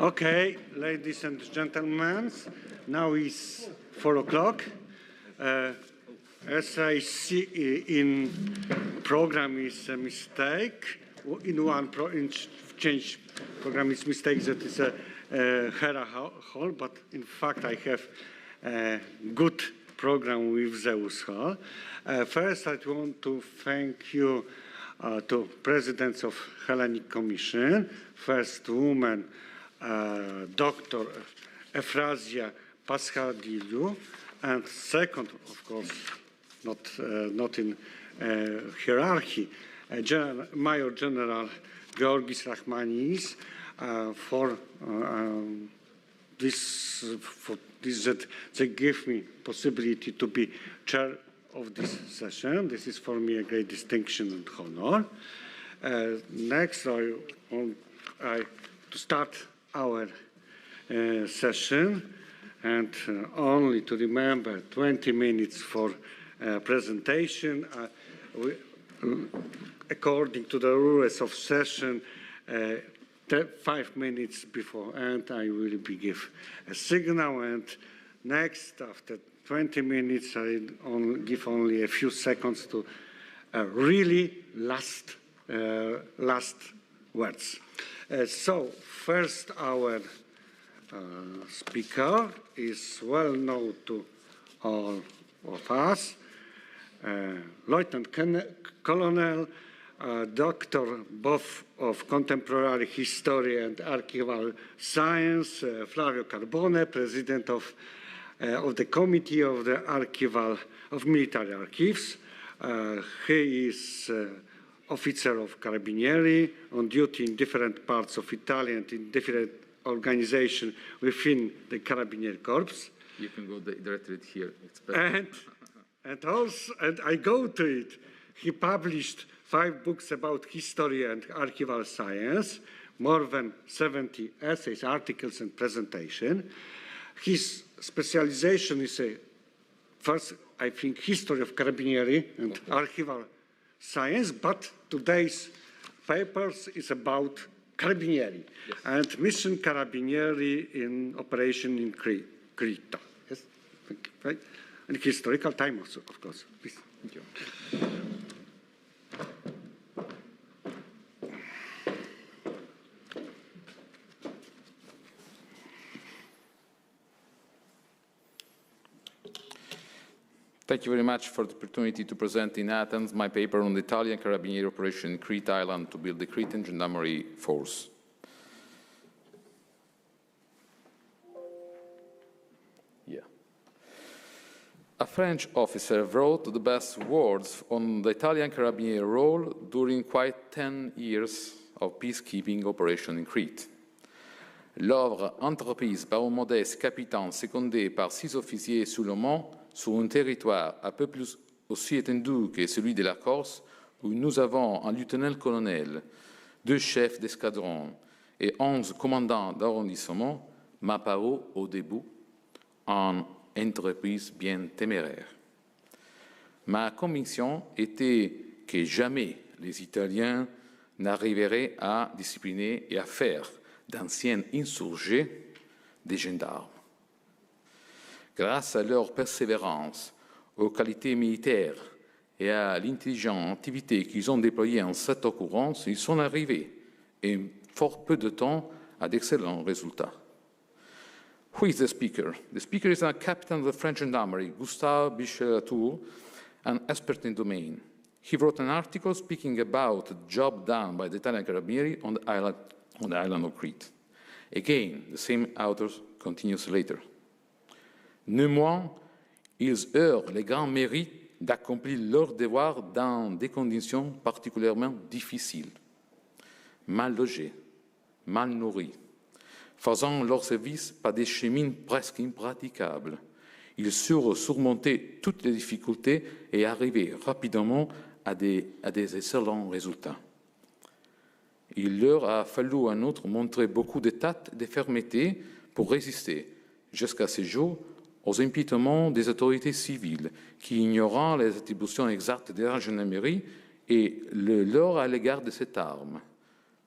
Okay, ladies and gentlemen, now is 4 o'clock. As I see in program is a mistake. In change program is mistake that is a Hera Hall, but in fact I have a good program with Zeus Hall. First, I want to thank you to presidents of Hellenic Commission, first woman, Dr. Ephrasia Paschadiliou, and second, of course, not in hierarchy, Major General Georgis Rachmanis, for this that they give me possibility to be chair of this session. This is for me a great distinction and honor. Next, to start our session, and only to remember 20 minutes for presentation. According to the rules of session, 5 minutes before end, I will give a signal, and next, after 20 minutes, I give only a few seconds to really last words. So, first, our speaker is well known to all of us, Lieutenant Colonel, Doctor both of Contemporary History and Archival Science, Flavio Carbone, President of the Committee of the Military Archives. He is officer of Carabinieri, on duty in different parts of Italy and in different organizations within the Carabinieri Corps. You can go directly here. It's better. And I go to it. He published 5 books about history and archival science, more than 70 essays, articles, and presentation. His specialization is first, I think, history of Carabinieri and archival science, but today's papers is about Carabinieri and Mission Carabinieri in operation in Crete. Yes, right? And historical time also, of course. Please. Thank you. Thank you very much for the opportunity to present in Athens my paper on the Italian Carabinieri operation in Crete Island to build the Cretan Gendarmerie Force. A French officer wrote the best words on the Italian Carabinieri role during quite 10 years of peacekeeping operation in Crete. L'œuvre entreprise par un modeste capitaine secondé par 6 officiers sous le mont, sur un territoire un peu plus aussi étendu que celui de la Corse, où nous avons un lieutenant-colonel, 2 chefs d'escadron et 11 commandants d'arrondissement, m'a paru au début en entreprise bien téméraire. Ma conviction était que jamais les Italiens n'arriveraient à discipliner et à faire d'anciens insurgés des gendarmes. Grâce à leur persévérance, aux qualités militaires et à l'intelligente activité qu'ils ont déployée en cette occurrence, ils sont arrivés, en fort peu de temps, à d'excellents résultats. Who is the speaker? The speaker is a captain of the French Gendarmerie, Gustave Bichelatour, an expert in domain. He wrote an article speaking about the job done by the Italian Carabinieri on the island of Crete. Again, the same author continues later. Néanmoins, ils eurent le grand mérite d'accomplir leur devoir dans des conditions particulièrement difficiles. Mal logés, mal nourris, faisant leur service par des chemins presque impraticables. Ils surent surmonter toutes les difficultés et arriver rapidement à des excellents résultats. Il leur a fallu en outre montrer beaucoup de tact et de fermeté pour résister, jusqu'à ce jour, aux impiétements des autorités civiles qui, ignorant les attributions exactes de la gendarmerie et le leur à l'égard de cette arme,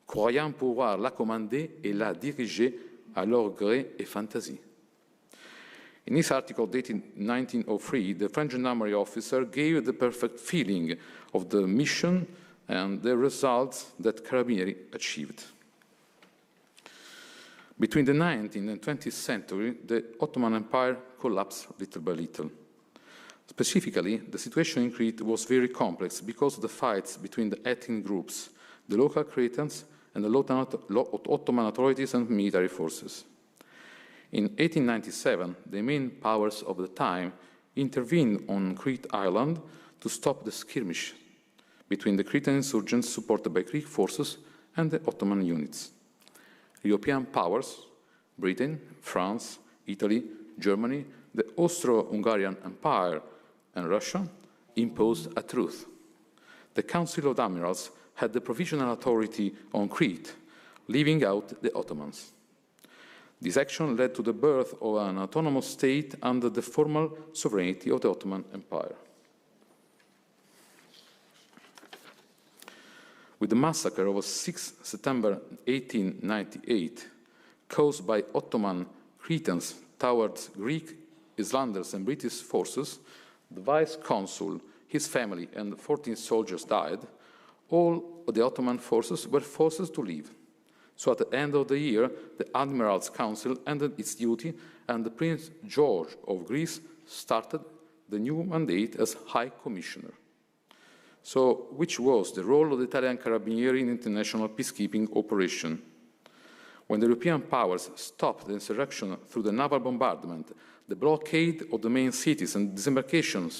croyant pouvoir la commander et la diriger à leur gré et fantaisie. In his article dated 1903, the French gendarmerie officer gave the perfect feeling of the mission and the results that Carabinieri achieved. Between the 19th and 20th century, the Ottoman Empire collapsed little by little. Specifically, the situation in Crete was very complex because of the fights between the ethnic groups, the local Cretans, and the Ottoman authorities and military forces. In 1897, the main powers of the time intervened on Crete Island to stop the skirmish between the Cretan insurgents supported by Greek forces and the Ottoman units. European powers, Britain, France, Italy, Germany, the Austro-Hungarian Empire, and Russia, imposed a truce. The Council of Admirals had the provisional authority on Crete, leaving out the Ottomans. This action led to the birth of an autonomous state under the formal sovereignty of the Ottoman Empire. With the massacre of 6 September 1898, caused by Ottoman Cretans towards Greek, Islanders, and British forces, the vice-consul, his family, and 14 soldiers died. All of the Ottoman forces were forced to leave. So at the end of the year, the Admirals' Council ended its duty, and the Prince George of Greece started the new mandate as High Commissioner. So, which was the role of the Italian Carabinieri in international peacekeeping operation? When the European powers stopped the insurrection through the naval bombardment, the blockade of the main cities and disembarkation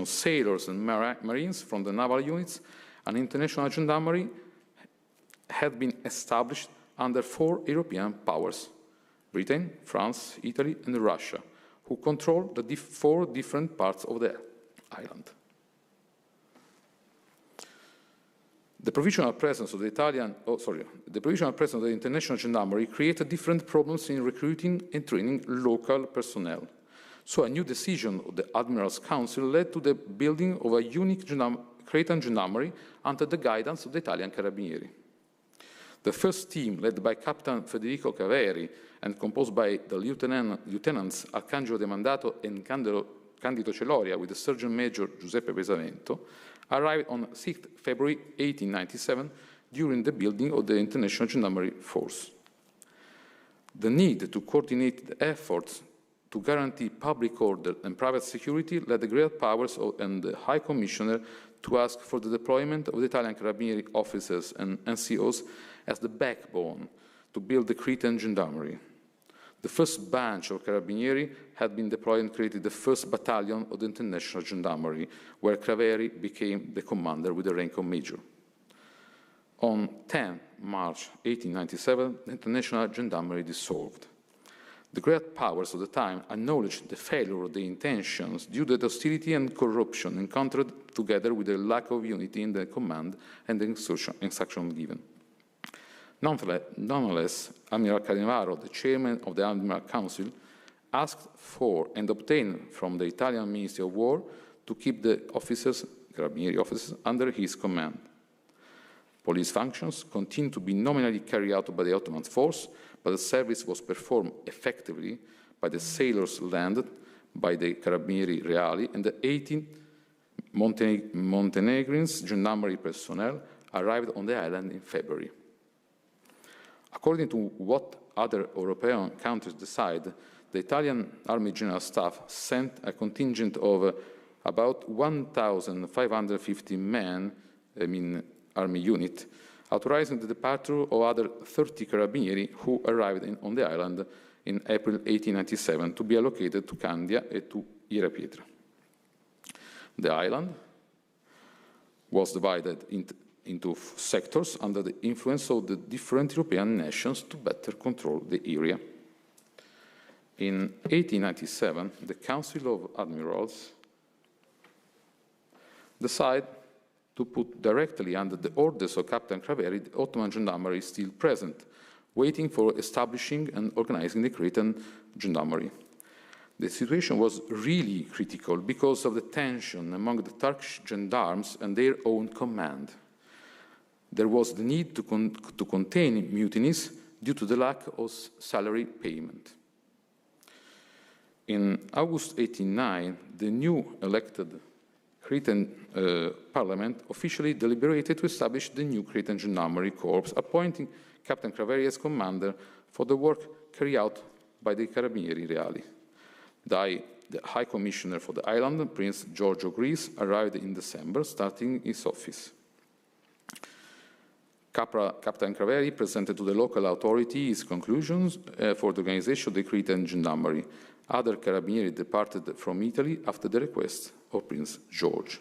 of sailors and marines from the naval units, an international gendarmerie had been established under 4 European powers: Britain, France, Italy, and Russia, who controlled the 4 different parts of the island. The provisional presence of the international gendarmerie created different problems in recruiting and training local personnel. So a new decision of the Admirals' Council led to the building of a unique Cretan gendarmerie under the guidance of the Italian Carabinieri. The first team, led by Captain Federico Caveri and composed by the lieutenants Arcangelo De Mandato and Candido Celoria with the Sergeant Major Giuseppe Pesavento, arrived on 6 February 1897 during the building of the International Gendarmerie Force. The need to coordinate the efforts to guarantee public order and private security led the great powers and the High Commissioner to ask for the deployment of the Italian Carabinieri officers and NCOs as the backbone to build the Cretan Gendarmerie. The first branch of Carabinieri had been deployed and created the first battalion of the International Gendarmerie, where Craveri became the commander with the rank of major. On 10 March 1897, the International Gendarmerie dissolved. The great powers of the time acknowledged the failure of the intentions due to the hostility and corruption encountered together with the lack of unity in the command and the instruction given. Nonetheless, Admiral Canevaro, the chairman of the Admiral Council, asked for and obtained from the Italian Ministry of War to keep the Carabinieri officers, under his command. Police functions continued to be nominally carried out by the Ottoman force, but the service was performed effectively by the sailors landed by the Carabinieri Reali and the 18 Montenegrins gendarmerie personnel arrived on the island in February. According to what other European countries decide, the Italian Army General Staff sent a contingent of about 1,550 men, army unit, authorizing the departure of other 30 Carabinieri who arrived on the island in April 1897 to be allocated to Candia and to Ira-Pietra. The island was divided into sectors under the influence of the different European nations to better control the area. In 1897, the Council of Admirals decided to put directly under the orders of Captain Craveri the Ottoman Gendarmerie still present, waiting for establishing and organizing the Cretan Gendarmerie. The situation was really critical because of the tension among the Turkish gendarmes and their own command. There was the need to contain mutinies due to the lack of salary payment. In August 1809, the new elected Cretan parliament officially deliberated to establish the new Cretan Gendarmerie Corps, appointing Captain Craveri as commander for the work carried out by the Carabinieri Reali. The High Commissioner for the island, Prince George of Greece, arrived in December, starting his office. Captain Craveri presented to the local authority his conclusions for the organization of the Cretan Gendarmerie. Other Carabinieri departed from Italy after the request of Prince George.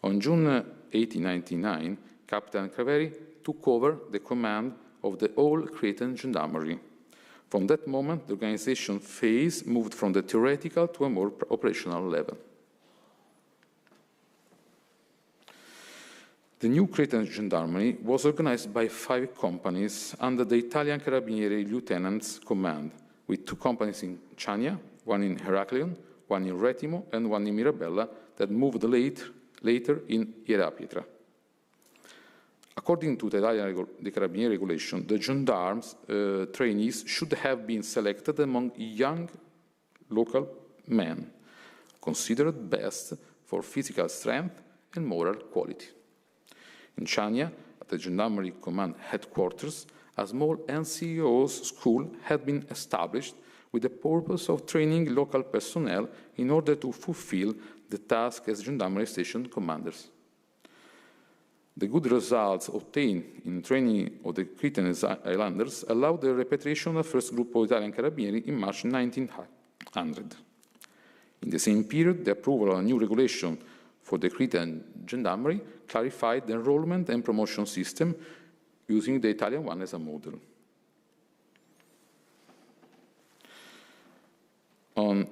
On June 1899, Captain Craveri took over the command of the whole Cretan Gendarmerie. From that moment, the organization phase moved from the theoretical to a more operational level. The new Cretan Gendarmerie was organized by 5 companies under the Italian Carabinieri Lieutenant's command, with 2 companies in Chania, 1 in Heraklion, 1 in Retimo, and 1 in Mirabella, that moved later in Ierapietra. According to the Italian Carabinieri regulation, the gendarmes trainees should have been selected among young local men, considered best for physical strength and moral quality. In Chania, at the Gendarmerie Command headquarters, a small NCO's school had been established with the purpose of training local personnel in order to fulfill the task as Gendarmerie Station commanders. The good results obtained in training of the Cretan Islanders allowed the repatriation of the first group of Italian Carabinieri in March 1900. In the same period, the approval of a new regulation for the Cretan Gendarmerie clarified the enrollment and promotion system using the Italian one as a model.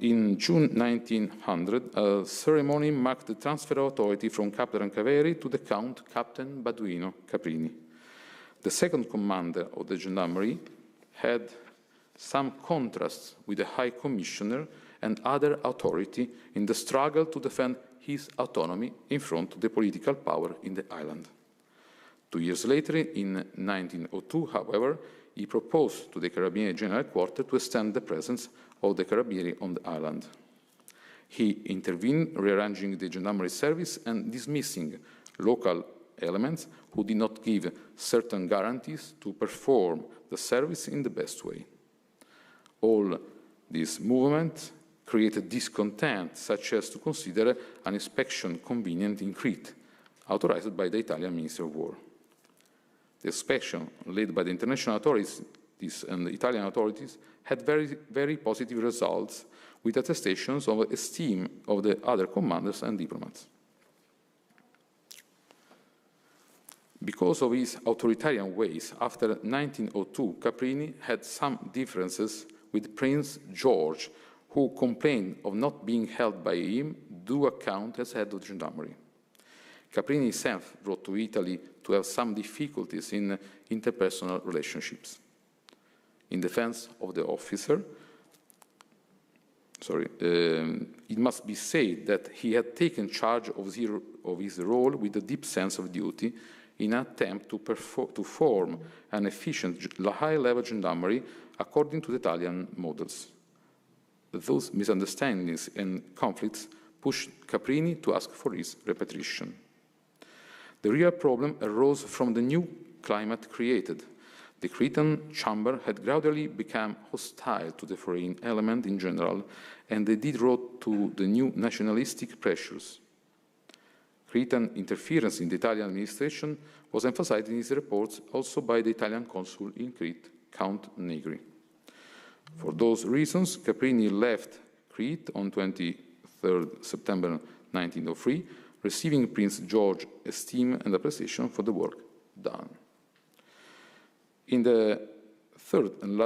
In June 1900, a ceremony marked the transfer of authority from Captain Craveri to the Count Captain Baduino Caprini. The second commander of the Gendarmerie had some contrasts with the High Commissioner and other authority in the struggle to defend his autonomy in front of the political power in the island. 2 years later, in 1902, however, he proposed to the Carabinieri General Quarter to extend the presence of the Carabinieri on the island. He intervened, rearranging the Gendarmerie service and dismissing local elements who did not give certain guarantees to perform the service in the best way. All these movements created discontent, such as to consider an inspection convenient in Crete, authorized by the Italian Ministry of War. The inspection led by the international authorities and the Italian authorities had very positive results, with attestations of esteem of the other commanders and diplomats. Because of his authoritarian ways, after 1902, Caprini had some differences with Prince George, who complained of not being held by him due account as head of the Gendarmerie. Caprini himself wrote to Italy to have some difficulties in interpersonal relationships. In defense of the officer, it must be said that he had taken charge of his role with a deep sense of duty in an attempt to form an efficient high-level gendarmerie according to the Italian models. Those misunderstandings and conflicts pushed Caprini to ask for his repatriation. The real problem arose from the new climate created. The Cretan chamber had gradually become hostile to the foreign element in general, and they did wrote to the new nationalistic pressures. Cretan interference in the Italian administration was emphasized in his reports also by the Italian consul in Crete, Count Negri. For those reasons, Caprini left Crete on 23 September 1903, receiving Prince George's esteem and appreciation for the work done. The third and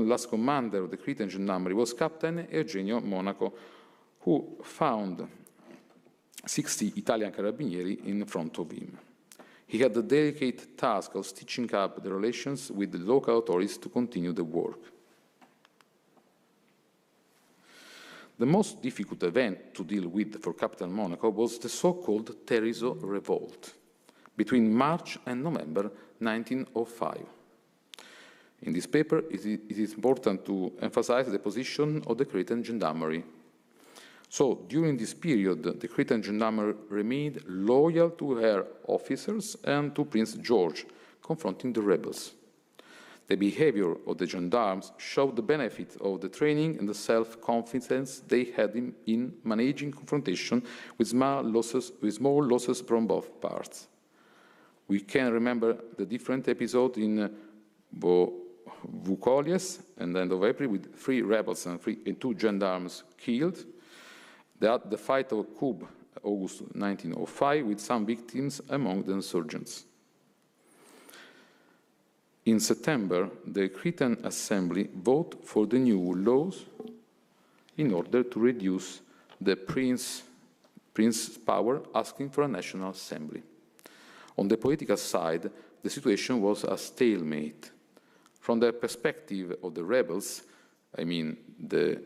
last commander of the Cretan Gendarmerie was Captain Eugenio Monaco, who found 60 Italian Carabinieri in front of him. He had the delicate task of stitching up the relations with the local authorities to continue the work. The most difficult event to deal with for Captain Monaco was the so-called Terzo Revolt between March and November 1905. In this paper, it is important to emphasize the position of the Cretan gendarmerie. So, during this period, the Cretan gendarmerie remained loyal to her officers and to Prince George, confronting the rebels. The behavior of the gendarmes showed the benefit of the training and the self-confidence they had in managing confrontation with small losses from both parts. We can remember the different episodes in Vucolies and the end of April with 3 rebels and 2 gendarmes killed. The fight of Kub, August 1905, with some victims among the insurgents. In September, the Cretan Assembly voted for the new laws in order to reduce the prince's power, asking for a national assembly. On the political side, the situation was a stalemate. From the perspective of the rebels, I mean the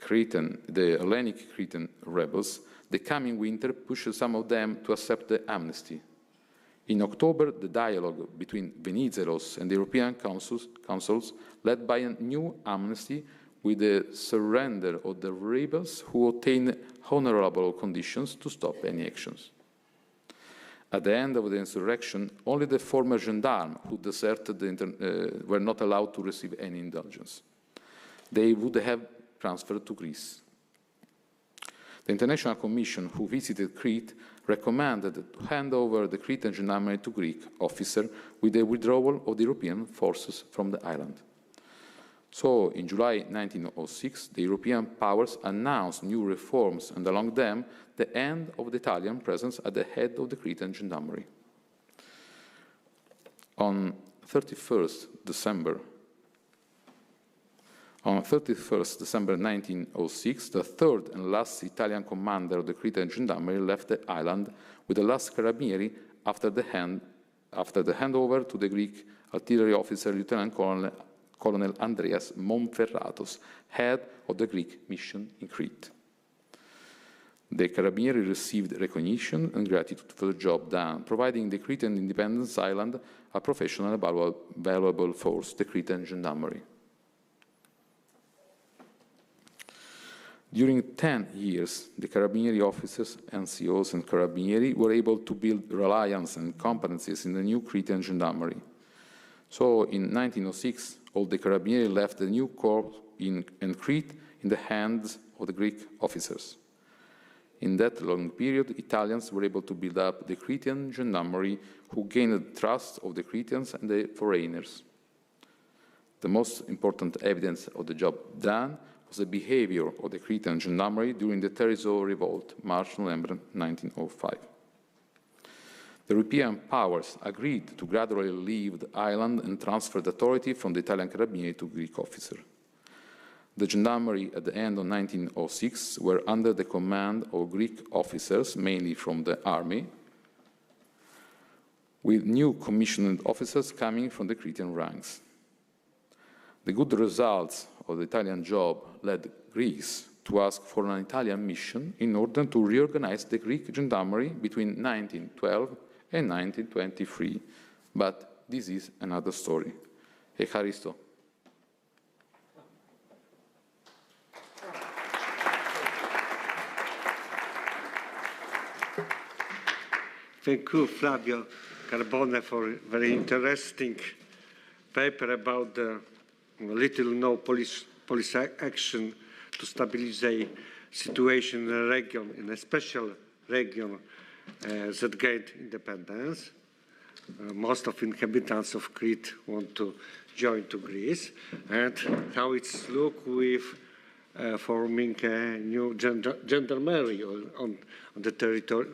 Hellenic Cretan rebels, the coming winter pushed some of them to accept the amnesty. In October, the dialogue between Venizelos and the European councils led by a new amnesty with the surrender of the rebels who obtained honorable conditions to stop any actions. At the end of the insurrection, only the former gendarmes who deserted were not allowed to receive any indulgence. They would have transferred to Greece. The International Commission, who visited Crete, recommended to hand over the Cretan gendarmerie to Greek officers with the withdrawal of the European forces from the island. So, in July 1906, the European powers announced new reforms, and along them, the end of the Italian presence at the head of the Cretan gendarmerie. On 31st December 1906, the third and last Italian commander of the Cretan gendarmerie left the island with the last carabinieri after the handover to the Greek artillery officer Lieutenant Colonel Andreas Monferratos, head of the Greek mission in Crete. The carabinieri received recognition and gratitude for the job done, providing the Cretan Independence Island a professional and valuable force, the Cretan gendarmerie. During 10 years, the Carabinieri officers, NCOs and Carabinieri were able to build reliance and competencies in the new Cretan gendarmerie. So in 1906, all the Carabinieri left the new corps in Crete in the hands of the Greek officers. In that long period, Italians were able to build up the Cretan gendarmerie, who gained the trust of the Cretans and the foreigners. The most important evidence of the job done was the behavior of the Cretan gendarmerie during the Terzo Revolt, March-November 1905. The European powers agreed to gradually leave the island and transfer the authority from the Italian Carabinieri to Greek officers. The gendarmerie at the end of 1906 were under the command of Greek officers, mainly from the army, with new commissioned officers coming from the Cretan ranks. The good results of the Italian job led Greece to ask for an Italian mission in order to reorganize the Greek gendarmerie between 1912 and 1923. But this is another story. Echaristo. Thank you, Flavio Carbone, for a very interesting paper about the little-known police action to stabilize the situation in a region, in a special region that gained independence. Most of inhabitants of Crete want to join to Greece, and how it's look with forming a new gendarmerie on the territory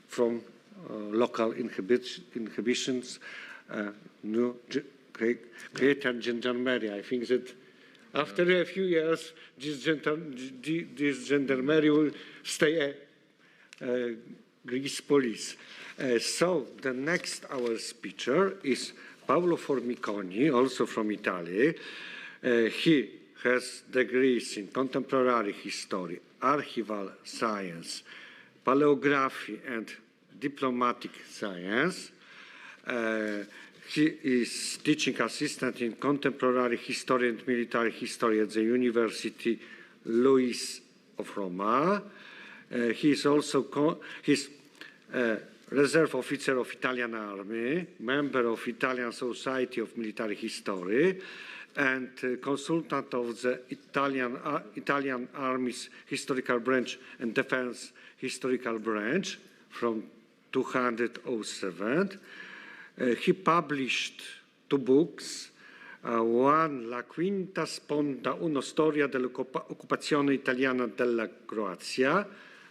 from local inhibitions, new Cretan gendarmerie. I think that after a few years, this gendarmerie will stay a Greece police. So the next our speaker is Paolo Formiconi, also from Italy. He has degrees in contemporary history, archival science, paleography, and diplomatic science. He is teaching assistant in contemporary history and military history at the University Louis of Roma. He is also reserve officer of Italian Army, member of Italian Society of Military History, and consultant of the Italian Army's historical branch and defense historical branch from 2007. He published 2 books, one La quinta sponda, una storia dell'occupazione italiana della Croazia,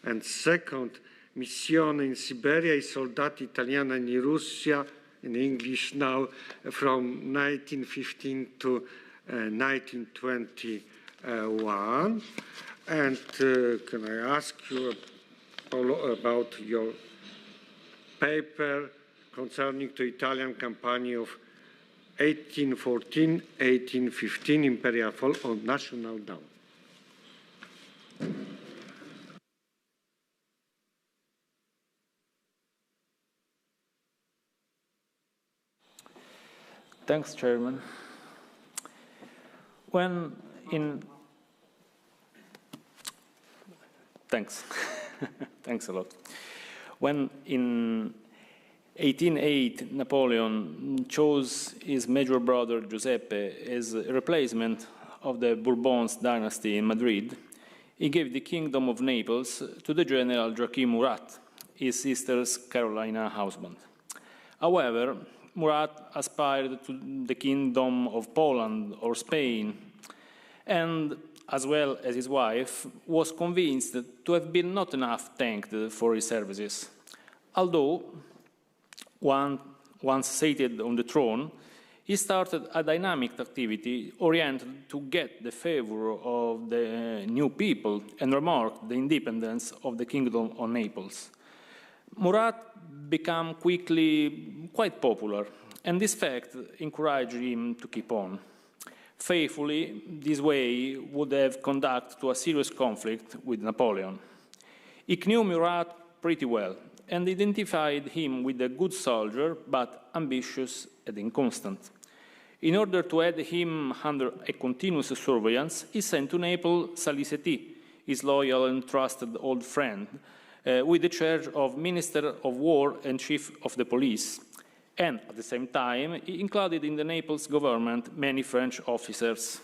and second, Missione in Siberia, I soldati italiani in Russia, in English now, from 1915 to 1921. And can I ask you, Paolo, about your paper concerning the Italian campaign of 1814-1815, Imperial Fall on National Down? Thanks, Chairman. Thanks. Thanks a lot. When in 1808 Napoleon chose his major brother Giuseppe as a replacement of the Bourbons dynasty in Madrid, he gave the kingdom of Naples to the general Joachim Murat, his sister's Carolina husband. However, Murat aspired to the kingdom of Poland or Spain, and, as well as his wife, was convinced to have been not enough thanked for his services. Although, once seated on the throne, he started a dynamic activity oriented to get the favor of the new people and remarked the independence of the Kingdom of Naples. Murat became quickly quite popular, and this fact encouraged him to keep on. Faithfully, this way would have conducted to a serious conflict with Napoleon. He knew Murat pretty well and identified him with a good soldier, but ambitious and inconstant. In order to have him under a continuous surveillance, he sent to Naples Salicetti, his loyal and trusted old friend, with the charge of Minister of War and Chief of the Police. And at the same time, he included in the Naples government many French officers.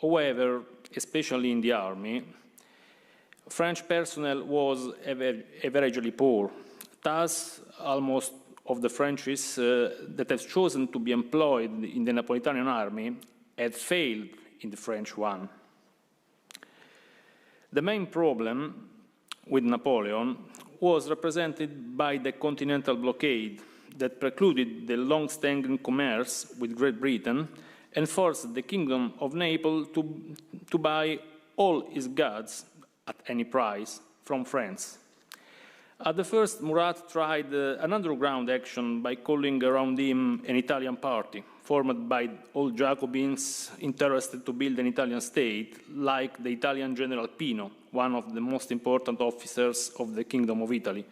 However, especially in the army, French personnel was averagely poor. Thus, almost of the Frenchies that have chosen to be employed in the Napolitan army had failed in the French one. The main problem with Napoleon was represented by the continental blockade that precluded the long-standing commerce with Great Britain and forced the Kingdom of Naples to buy all its goods at any price from France. At the first, Murat tried an underground action by calling around him an Italian party, formed by old Jacobins interested to build an Italian state, like the Italian General Pino, one of the most important officers of the Kingdom of Italy.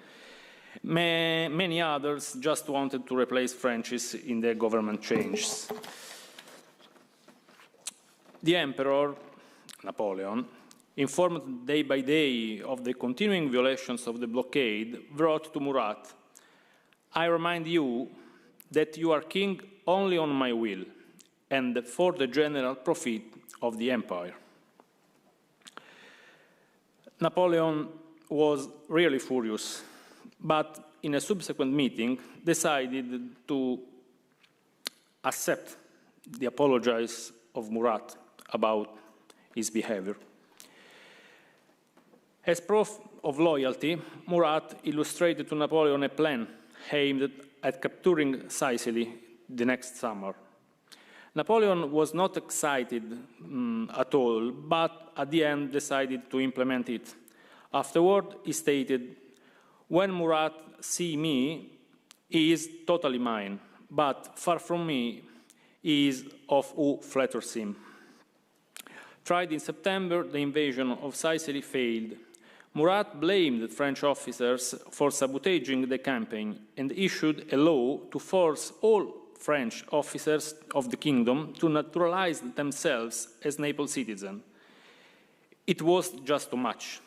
Many others just wanted to replace Frenchies in their government changes. The Emperor, Napoleon, informed day by day of the continuing violations of the blockade, wrote to Murat, "I remind you that you are king only on my will and for the general profit of the empire." Napoleon was really furious, but in a subsequent meeting decided to accept the apologies of Murat about his behavior. As proof of loyalty, Murat illustrated to Napoleon a plan aimed at capturing Sicily the next summer. Napoleon was not excited at all, but at the end decided to implement it. Afterward, he stated, "When Murat sees me, he is totally mine, but far from me, he is of who flatters him." Tried in September, the invasion of Sicily failed. Murat blamed the French officers for sabotaging the campaign and issued a law to force all French officers of the kingdom to naturalize themselves as Naples citizens. It was just too much.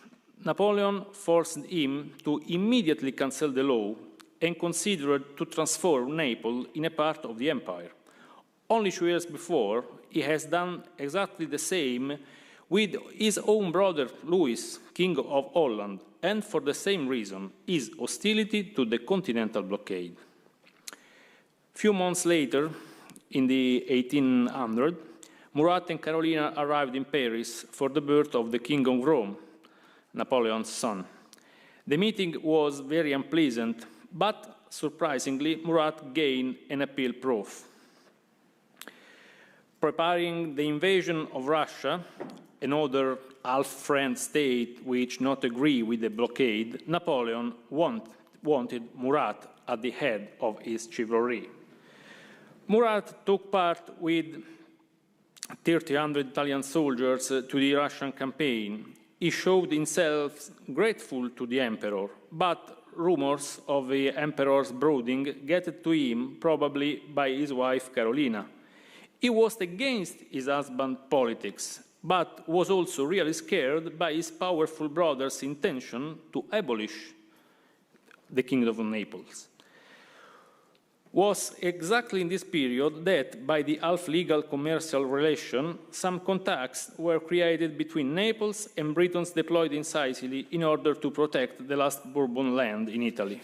Napoleon forced him to immediately cancel the law and considered to transform Naples in a part of the empire. Only 2 years before, he has done exactly the same with his own brother Louis, King of Holland, and for the same reason, his hostility to the continental blockade. Few months later, in the 1800s, Murat and Carolina arrived in Paris for the birth of the King of Rome, Napoleon's son. The meeting was very unpleasant, but surprisingly, Murat gained an appeal proof. Preparing the invasion of Russia, another half-friend state which not agree with the blockade, Napoleon wanted Murat at the head of his chivalry. Murat took part with 300 Italian soldiers to the Russian campaign. He showed himself grateful to the emperor, but rumors of the emperor's brooding get to him, probably by his wife Carolina. He was against his husband's politics, but was also really scared by his powerful brother's intention to abolish the Kingdom of Naples. Was exactly in this period that, by the half-legal commercial relation, some contacts were created between Naples and Britons deployed in Sicily in order to protect the last Bourbon land in Italy.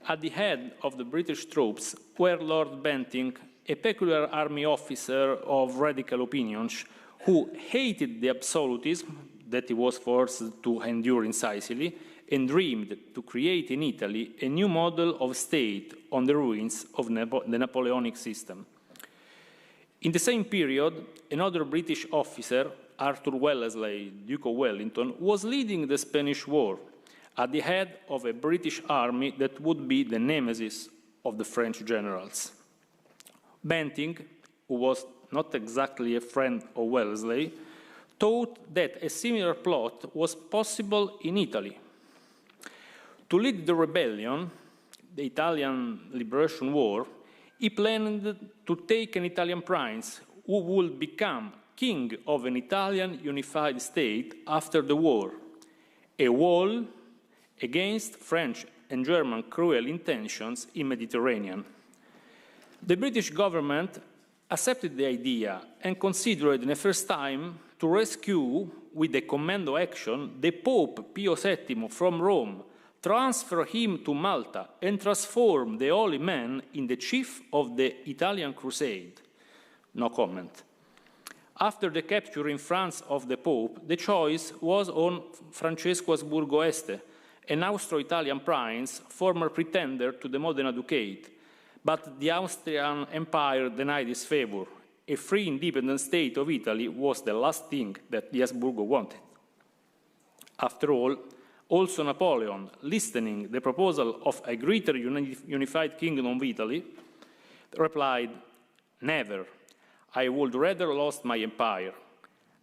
At the head of the British troops were Lord Bentinck, a peculiar army officer of radical opinions who hated the absolutism that he was forced to endure in Sicily and dreamed to create in Italy a new model of state on the ruins of the Napoleonic system. In the same period, another British officer, Arthur Wellesley, Duke of Wellington, was leading the Spanish War at the head of a British army that would be the nemesis of the French generals. Bentinck, who was not exactly a friend of Wellesley, thought that a similar plot was possible in Italy. To lead the rebellion, the Italian Liberation War, he planned to take an Italian prince who would become king of an Italian unified state after the war, a wall against French and German cruel intentions in the Mediterranean. The British government accepted the idea and considered in the first time to rescue, with a commando action, the Pope Pio VII from Rome, transfer him to Malta, and transform the holy man in the chief of the Italian crusade. No comment. After the capture in France of the Pope, the choice was on Francesco Asburgo Este, an Austro-Italian prince, former pretender to the Modena Ducate. But the Austrian Empire denied his favor. A free independent state of Italy was the last thing that the Asburgo wanted. After all, also Napoleon, listening the proposal of a greater unified kingdom of Italy, replied, "Never. I would rather lost my empire.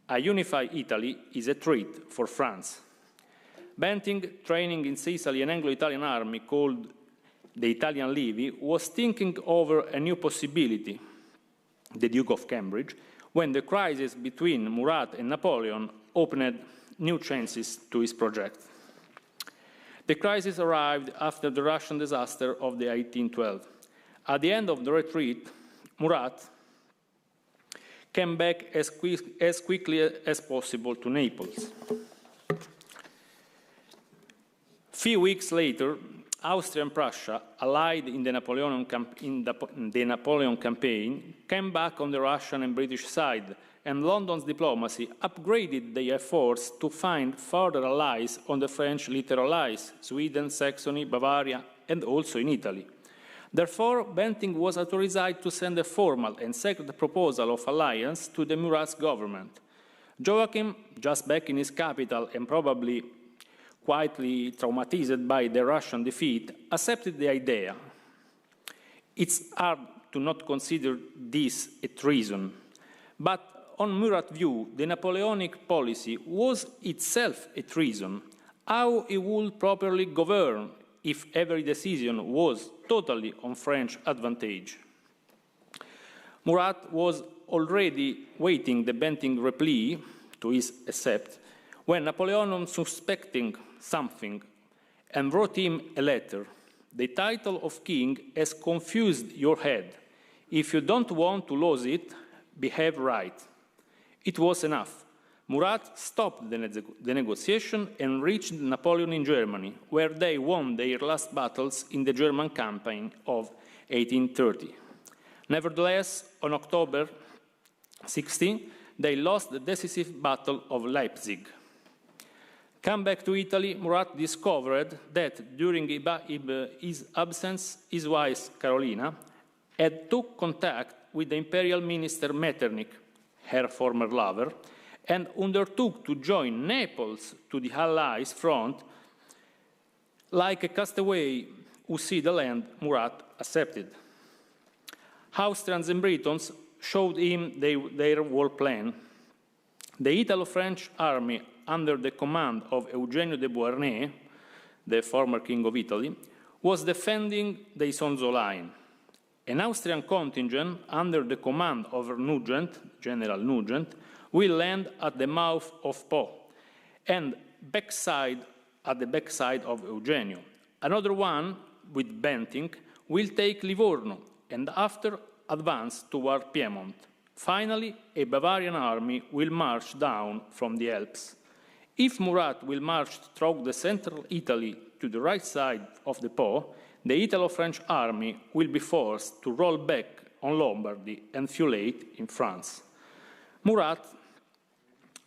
A unified Italy is a treat for France." Bentinck, training in Sicily an Anglo-Italian army called the Italian Levy, was thinking over a new possibility, the Duke of Cambridge, when the crisis between Murat and Napoleon opened new chances to his project. The crisis arrived after the Russian disaster of the 1812. At the end of the retreat, Murat came back as quickly as possible to Naples. Few weeks later, Austria and Prussia, allied in the Napoleon campaign, came back on the Russian and British side, and London's diplomacy upgraded their efforts to find further allies on the French littoral allies, Sweden, Saxony, Bavaria, and also in Italy. Therefore, Bentinck was authorized to send a formal and secret proposal of alliance to the Murat's government. Joachim, just back in his capital and probably quietly traumatized by the Russian defeat, accepted the idea. It's hard to not consider this a treason, but on Murat's view, the Napoleonic policy was itself a treason. How he would properly govern if every decision was totally on French advantage. Murat was already waiting the bending reply to his accept when Napoleon, suspecting something, and wrote him a letter. The title of king has confused your head. If you don't want to lose it, behave right. It was enough. Murat stopped the negotiation and reached Napoleon in Germany, where they won their last battles in the German campaign of 1830. Nevertheless, on October 16, they lost the decisive Battle of Leipzig. Come back to Italy, Murat discovered that during his absence, his wife Carolina had took contact with the imperial minister Metternich, her former lover, and undertook to join Naples to the Allies' front like a castaway who see the land Murat accepted. Austrians and Britons showed him their war plan. The Italo-French army under the command of Eugenio de Beauharnais, the former king of Italy, was defending the Isonzo line. An Austrian contingent under the command of General Nugent, will land at the mouth of Po and at the backside of Eugenio. Another one, with Bentinck, will take Livorno and after advance toward Piedmont. Finally, a Bavarian army will march down from the Alps. If Murat will march through the central Italy to the right side of the Po, the Italo-French army will be forced to roll back on Lombardy and fusillade in France. Murat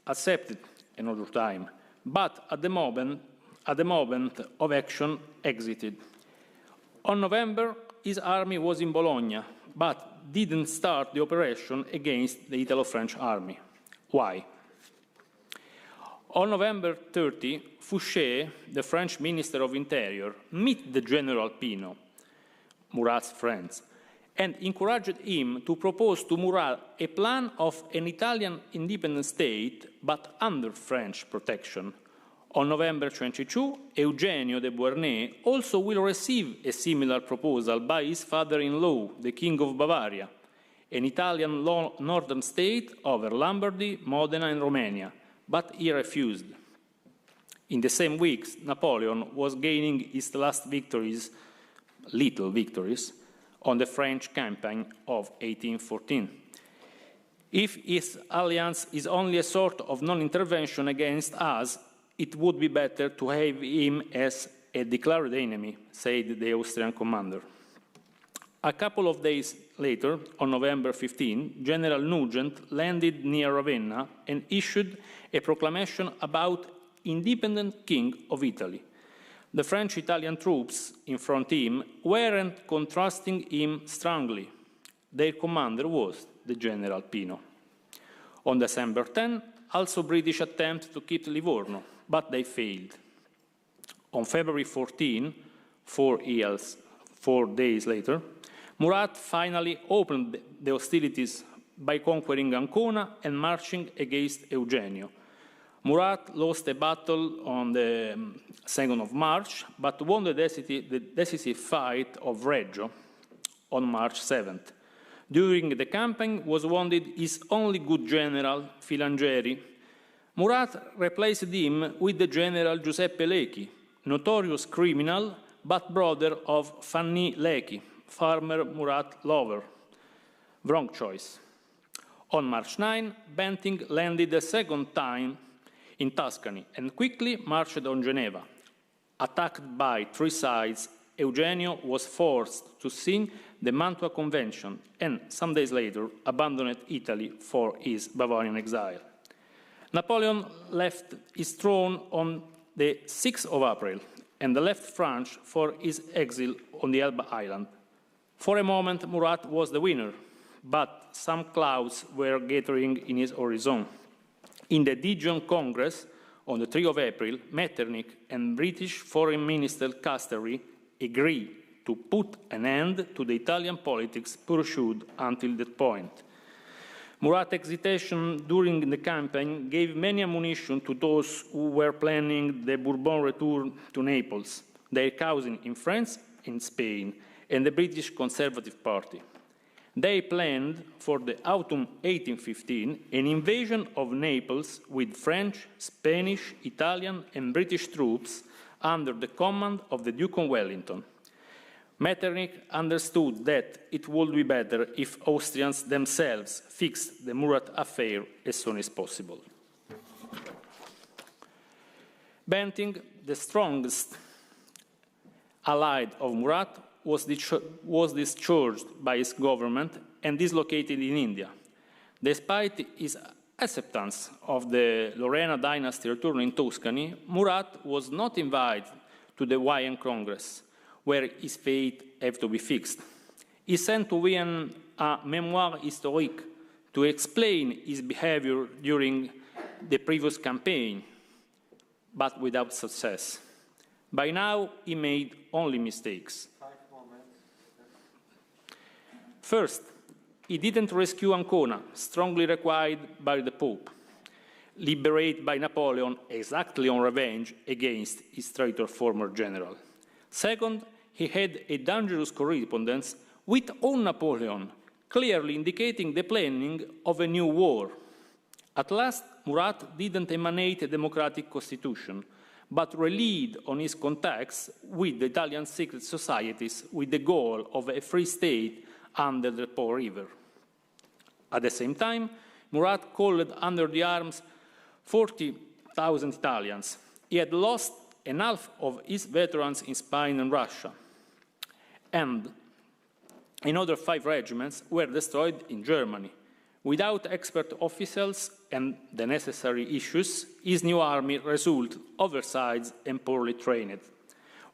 accepted another time, but at the moment of action, exited. On November, his army was in Bologna, but didn't start the operation against the Italo-French army. Why? On November 30, Fouché, the French Minister of Interior, met the General Pino, Murat's friend, and encouraged him to propose to Murat a plan of an Italian independent state, but under French protection. On November 22, Eugenio de Beauharnais also will receive a similar proposal by his father-in-law, the King of Bavaria, an Italian northern state over Lombardy, Modena, and Romania, but he refused. In the same weeks, Napoleon was gaining his last victories, little victories, on the French campaign of 1814. If his alliance is only a sort of non-intervention against us, it would be better to have him as a declared enemy, said the Austrian commander. A couple of days later, on November 15, General Nugent landed near Ravenna and issued a proclamation about independent king of Italy. The French-Italian troops in front of him weren't contrasting him strongly. Their commander was the General Pino. On December 10, also British attempted to keep Livorno, but they failed. On February 14, 4 days later, Murat finally opened the hostilities by conquering Ancona and marching against Eugenio. Murat lost a battle on the 2nd of March, but won the decisive fight of Reggio on March 7th. During the campaign was wounded his only good general, Filangieri. Murat replaced him with the general Giuseppe Lecchi, notorious criminal, but brother of Fanny Lecchi, farmer Murat lover. Wrong choice. On March 9, Bentinck landed a second time in Tuscany and quickly marched on Geneva. Attacked by three sides, Eugenio was forced to sign the Mantua Convention and, some days later, abandoned Italy for his Bavarian exile. Napoleon left his throne on the 6th of April and left France for his exile on the Elba Island. For a moment, Murat was the winner, but some clouds were gathering in his horizon. In the Dijon Congress, on the 3rd of April, Metternich and British Foreign Minister Castlereagh agreed to put an end to the Italian politics pursued until that point. Murat's hesitation during the campaign gave many ammunition to those who were planning the Bourbon return to Naples. their cousin in France and Spain, and the British Conservative Party. They planned for the autumn 1815 an invasion of Naples with French, Spanish, Italian, and British troops under the command of the Duke of Wellington. Metternich understood that it would be better if Austrians themselves fixed the Murat affair as soon as possible. Bentinck, the strongest allied of Murat, was discharged by his government and dislocated in India. Despite his acceptance of the Lorena dynasty return in Tuscany, Murat was not invited to the Wien Congress, where his fate had to be fixed. He sent to Wien a memoir historique to explain his behavior during the previous campaign, but without success. By now, he made only mistakes. First, he didn't rescue Ancona, strongly required by the Pope, liberated by Napoleon exactly on revenge against his traitor former general. Second, he had a dangerous correspondence with own Napoleon, clearly indicating the planning of a new war. At last, Murat didn't emanate a democratic constitution, but relied on his contacts with the Italian secret societies with the goal of a free state under the Po River. At the same time, Murat called under the arms 40,000 Italians. He had lost half of his veterans in Spain and Russia, and another 5 regiments were destroyed in Germany. Without expert officials and the necessary issues, his new army resulted oversized and poorly trained.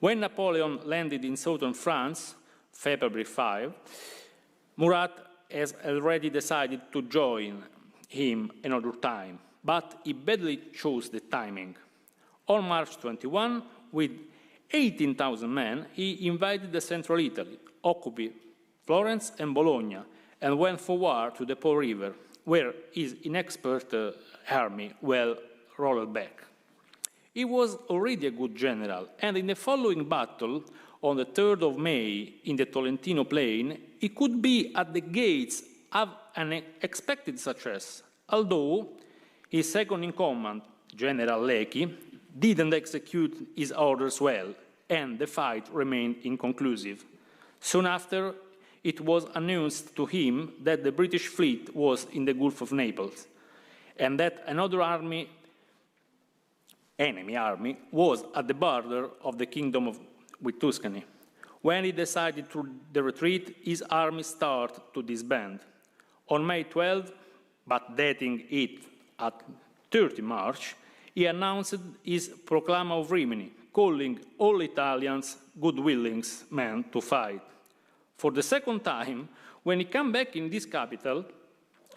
When Napoleon landed in southern France, February 5, Murat has already decided to join him another time, but he badly chose the timing. On March 21, with 18,000 men, he invaded the central Italy, occupied Florence and Bologna, and went forward to the Po River, where his inexpert army well rolled back. He was already a good general, and in the following battle, on the 3rd of May in the Tolentino Plain, he could be at the gates of an expected success, although his second-in-command, General Leckie, didn't execute his orders well, and the fight remained inconclusive. Soon after, it was announced to him that the British fleet was in the Gulf of Naples, and that another enemy army, was at the border of the kingdom with Tuscany. When he decided to the retreat, his army started to disband. On May 12, but dating it at 30 March, he announced his proclama of Rimini, calling all Italians good-willing men to fight. For the second time, when he came back in this capital,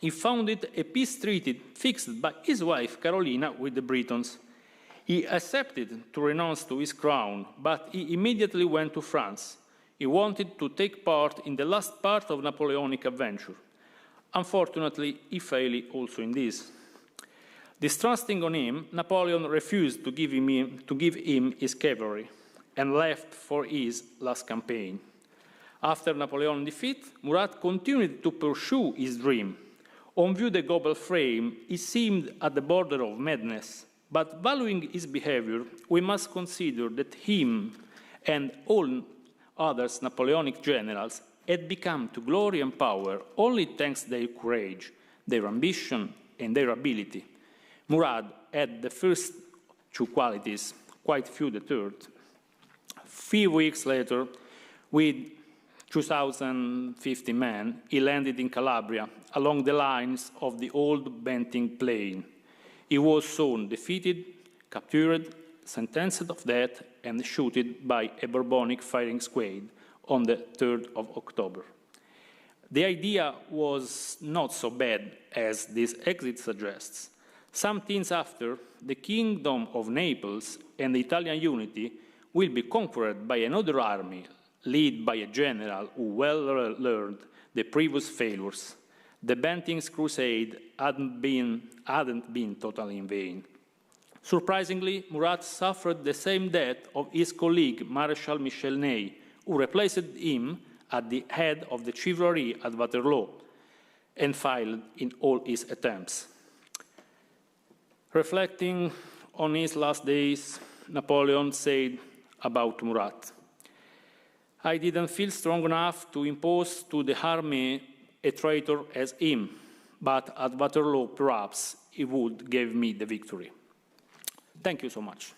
he founded a peace treaty fixed by his wife Carolina with the Britons. He accepted to renounce to his crown, but he immediately went to France. He wanted to take part in the last part of Napoleonic adventure. Unfortunately, he failed also in this. Distrusting on him, Napoleon refused to give him his cavalry and left for his last campaign. After Napoleon's defeat, Murat continued to pursue his dream. On view the global frame, he seemed at the border of madness, but valuing his behavior, we must consider that him and all other Napoleonic generals had become to glory and power only thanks to their courage, their ambition, and their ability. Murat had the first 2 qualities, quite few the third. Few weeks later, with 2,050 men, he landed in Calabria, along the lines of the old Bentinck Plain. He was soon defeated, captured, sentenced of death, and shot by a Bourbonic firing squad on the 3rd of October. The idea was not so bad as this exit suggests. Some months after, the Kingdom of Naples and the Italian unity will be conquered by another army, led by a general who well learned the previous failures. The Bentinck's crusade hadn't been totally in vain. Surprisingly, Murat suffered the same death of his colleague Marshal Michel Ney, who replaced him at the head of the chivalry at Waterloo and failed in all his attempts. Reflecting on his last days, Napoleon said about Murat, "I didn't feel strong enough to impose to the army a traitor as him, but at Waterloo, perhaps, he would give me the victory." Thank you so much.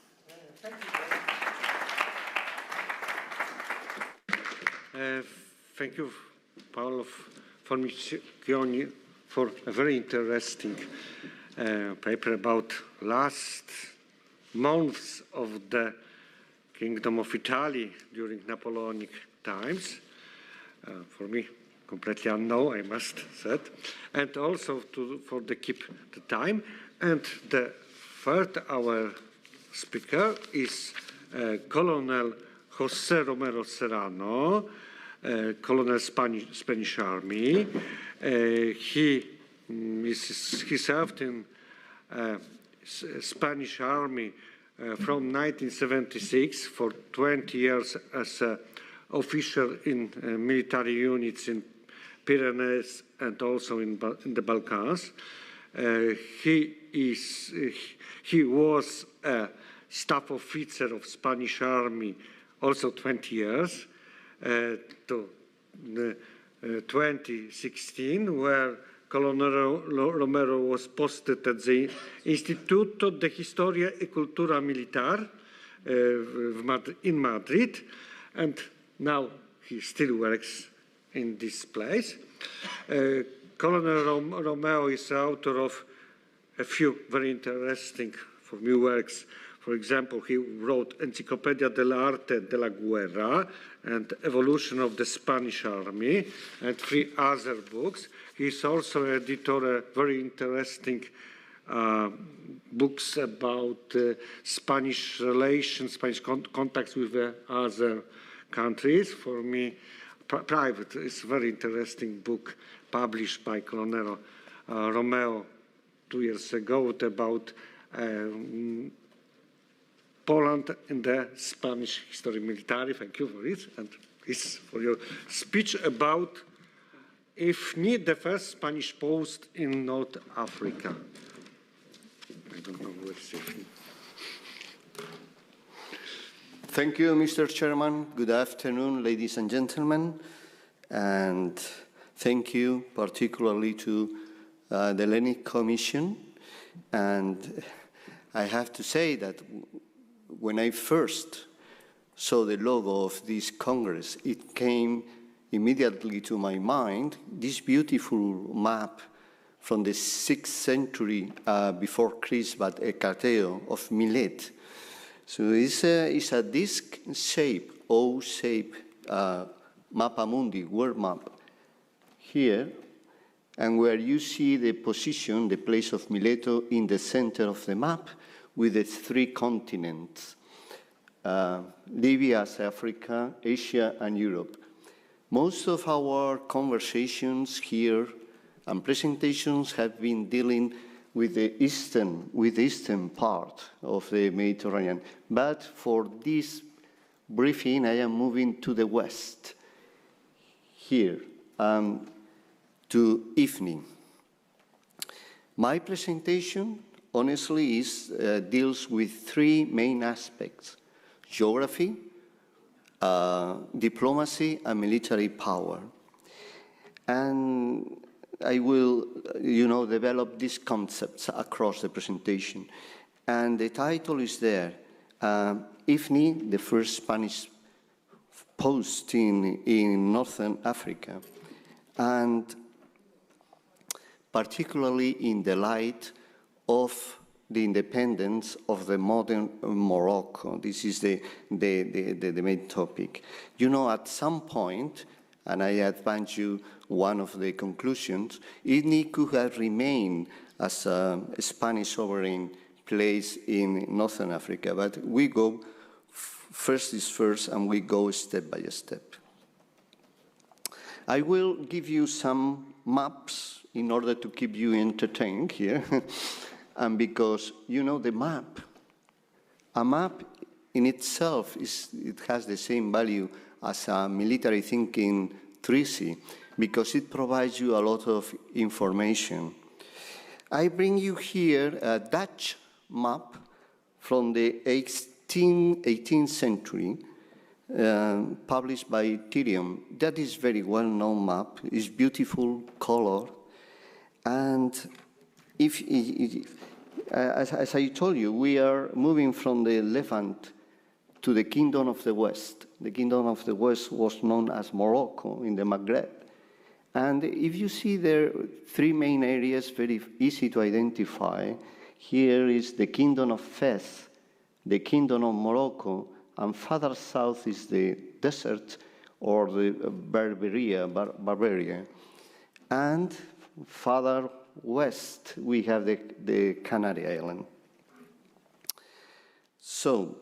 Thank you, Paolo Formigioni, for a very interesting paper about last months of the Kingdom of Italy during Napoleonic times. For me, completely unknown, I must say, and also for the keep the time. And the third, our speaker is Colonel José Romero Serrano, Colonel Spanish Army. He served in Spanish Army from 1976 for 20 years as an officer in military units in Pyrenees and also in the Balkans. He was a staff officer of Spanish Army also 20 years to 2016, where Colonel Romero was posted at the Instituto de Historia y Cultura Militar in Madrid, and now he still works in this place. Colonel Romero is the author of a few very interesting for me works. For example, he wrote Enciclopedia dell'Arte della Guerra and Evolution of the Spanish Army, and 3 other books. He's also editor of very interesting books about Spanish relations, Spanish contacts with other countries. For me, private, it's a very interesting book published by Colonel Romero 2 years ago about Poland in the Spanish history military. Thank you for it, and this for your speech about XII, the first Spanish post in North Africa. I don't know where it's XII. Thank you, Mr. Chairman. Good afternoon, ladies and gentlemen, and thank you particularly to the Hellenic Commission. And I have to say that when I first saw the logo of this Congress, it came immediately to my mind this beautiful map from the 6th century before Christ, but a carteo of Milet. So it's a disc shape, O-shape Mappa Mundi, world map here, and where you see the position, the place of Mileto in the center of the map with the 3 continents, Libya, Africa, Asia, and Europe. Most of our conversations here and presentations have been dealing with the eastern part of the Mediterranean. But for this briefing, I am moving to the west, here, to XII. My presentation, honestly, deals with 3 main aspects: geography, diplomacy, and military power. And I will, develop these concepts across the presentation. And the title is there, XII, the first Spanish post in Northern Africa, and particularly in the light of the independence of the modern Morocco. This is the main topic. At some point, and I advance you one of the conclusions, XII could have remained as a Spanish sovereign place in Northern Africa, but we go first is first, and we go step by step. I will give you some maps in order to keep you entertained here, and because, the map A map in itself, it has the same value as a military thinking treaty because it provides you a lot of information. I bring you here a Dutch map from the 18th century, published by Tyrion. That is a very well-known map. It's beautiful color. And as I told you, we are moving from the Levant to the Kingdom of the West. The Kingdom of the West was known as Morocco in the Maghreb. And if you see there three main areas, very easy to identify. Here is the Kingdom of Fez, the Kingdom of Morocco, and further south is the desert or the Barbaria. And further west, we have the Canary Island. So,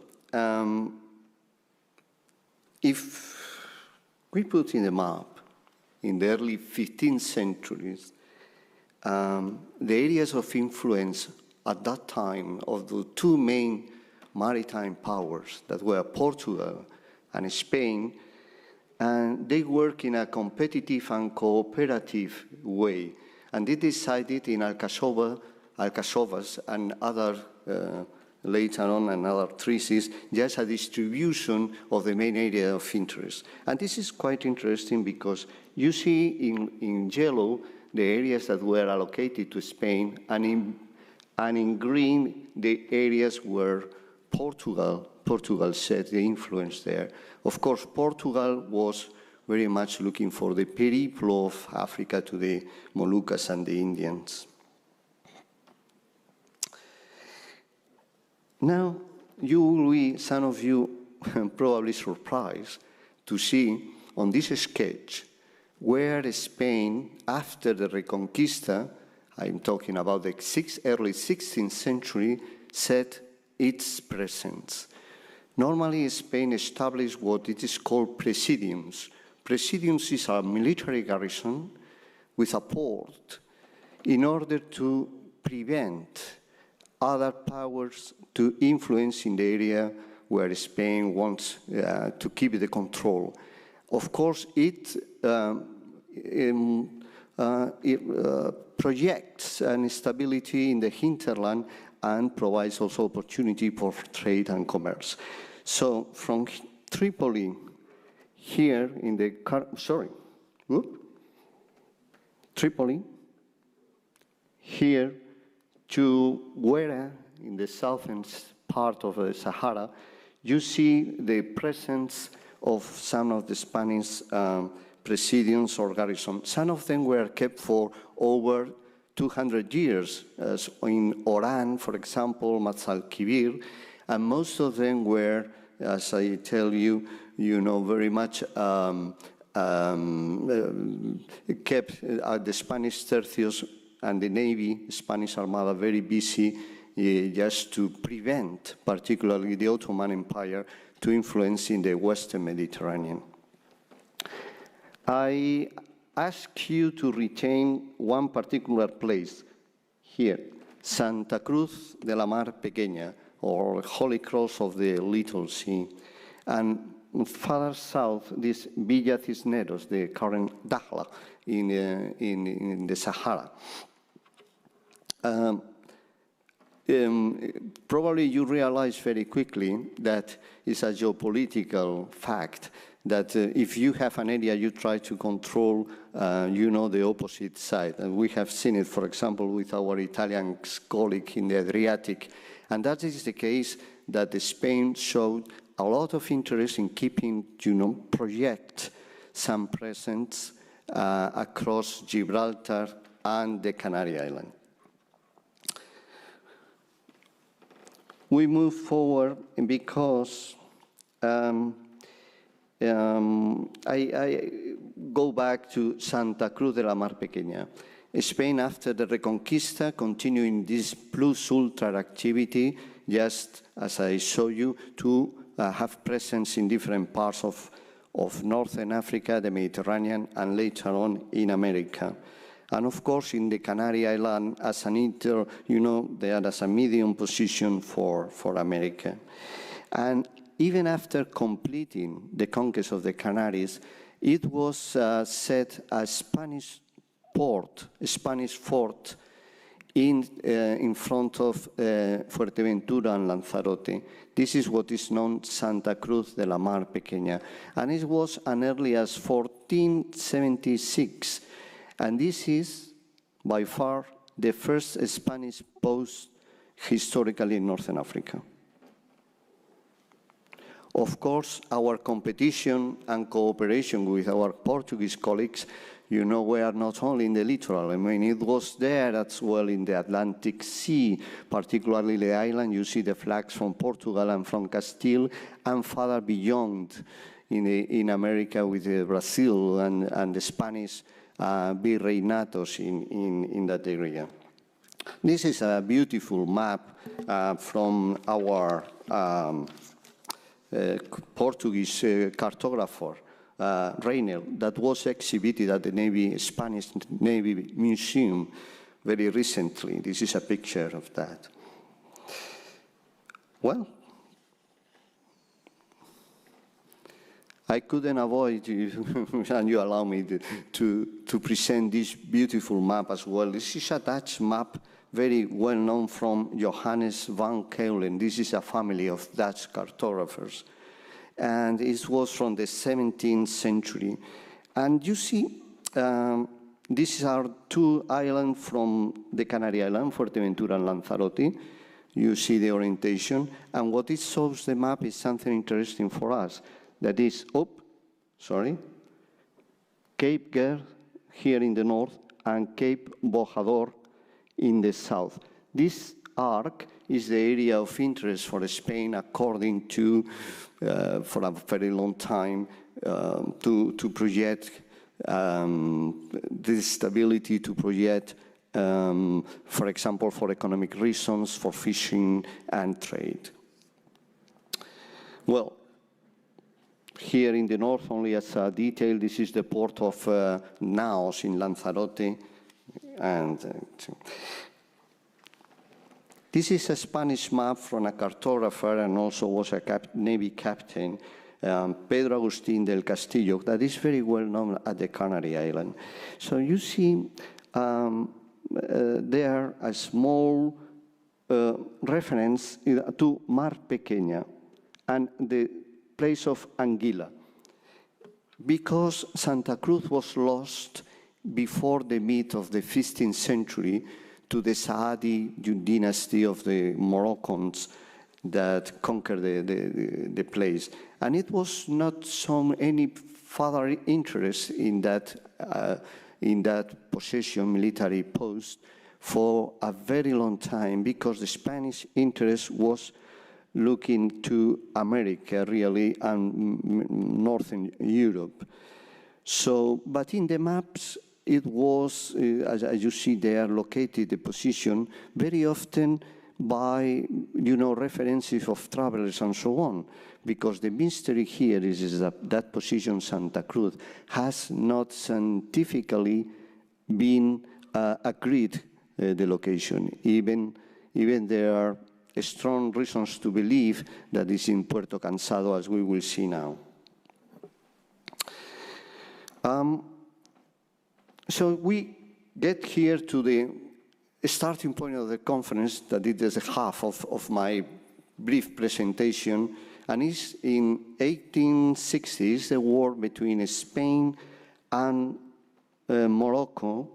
if we put in the map, in the early 15th centuries, the areas of influence at that time of the two main maritime powers that were Portugal and Spain, and they work in a competitive and cooperative way. And they decided in Alcazovas and other, later on, and other treaties, just a distribution of the main area of interest. And this is quite interesting because you see in yellow the areas that were allocated to Spain, and in green the areas where Portugal set the influence there. Of course, Portugal was very much looking for the periphery of Africa to the Moluccas and the Indians. Now, some of you probably surprised to see on this sketch where Spain, after the Reconquista, I'm talking about the early 16th century, set its presence. Normally, Spain established what it is called presidiums. Presidiums is a military garrison with a port in order to prevent other powers to influence in the area where Spain wants to keep the control. Of course, it projects an stability in the hinterland and provides also opportunity for trade and commerce. So from Tripoli, here in the, Tripoli, here to Huera, in the southern part of the Sahara, you see the presence of some of the Spanish presidiums or garrisons. Some of them were kept for over 200 years, as in Oran, for example, Mazal-Kibir, and most of them were, as I tell you, very much kept at the Spanish tercios and the Navy, Spanish Armada, very busy just to prevent, particularly the Ottoman Empire, to influence in the Western Mediterranean. I ask you to retain one particular place here, Santa Cruz de la Mar Pequeña, or Holy Cross of the Little Sea. And further south, this Villa Cisneros, the current Dakhla in the Sahara. Probably you realize very quickly that it's a geopolitical fact that if you have an area you try to control, the opposite side. And we have seen it, for example, with our Italian colleague in the Adriatic. And that is the case that Spain showed a lot of interest in keeping, project some presence across Gibraltar and the Canary Islands. We move forward because I go back to Santa Cruz de la Mar Pequeña. Spain, after the Reconquista, continuing this plus ultra activity, just as I show you, to have presence in different parts of Northern Africa, the Mediterranean, and later on in America. And of course, in the Canary Islands, as they are as a medium position for America. And even after completing the conquest of the Canaries, it was set a Spanish port, a Spanish fort in front of Fuerteventura and Lanzarote. This is what is known Santa Cruz de la Mar Pequeña. And it was as early as 1476. And this is, by far, the first Spanish post historically in Northern Africa. Of course, our competition and cooperation with our Portuguese colleagues, were not only in the littoral. I mean, it was there as well in the Atlantic Sea, particularly the island. You see the flags from Portugal and from Castile, and further beyond in America with Brazil and the Spanish virreinatos in that area. This is a beautiful map from our Portuguese cartographer, Reinel, that was exhibited at the Spanish Navy Museum very recently. This is a picture of that. Well, I couldn't avoid, and you allow me to present this beautiful map as well. This is a Dutch map, very well known from Johannes van Keulen. This is a family of Dutch cartographers. And it was from the 17th century. And you see, these are two islands from the Canary Islands, Fuerteventura and Lanzarote. You see the orientation. And what it shows the map is something interesting for us. That is, Cape Verde here in the north and Cape Bojador in the south. This arc is the area of interest for Spain, according to, for a very long time, to project this stability, to project, for example, for economic reasons, for fishing and trade. Well, here in the north, only as a detail, this is the port of Naos in Lanzarote. And this is a Spanish map from a cartographer and also was a Navy captain, Pedro Agustín del Castillo, that is very well known at the Canary Islands. So you see there a small reference to Mar Pequeña and the place of Anguilla, because Santa Cruz was lost before the mid of the 15th century to the Saadi dynasty of the Moroccans that conquered the place. And it was not shown any further interest in that possession, military post, for a very long time, because the Spanish interest was looking to America, really, and Northern Europe. So, but in the maps, it was, as you see there, located the position very often by, references of travelers and so on, because the mystery here is that position, Santa Cruz, has not scientifically been agreed, the location. Even there are strong reasons to believe that it's in Puerto Cansado, as we will see now. So we get here to the starting point of the conference, that it is half of my brief presentation, and it's in 1860s, the war between Spain and Morocco,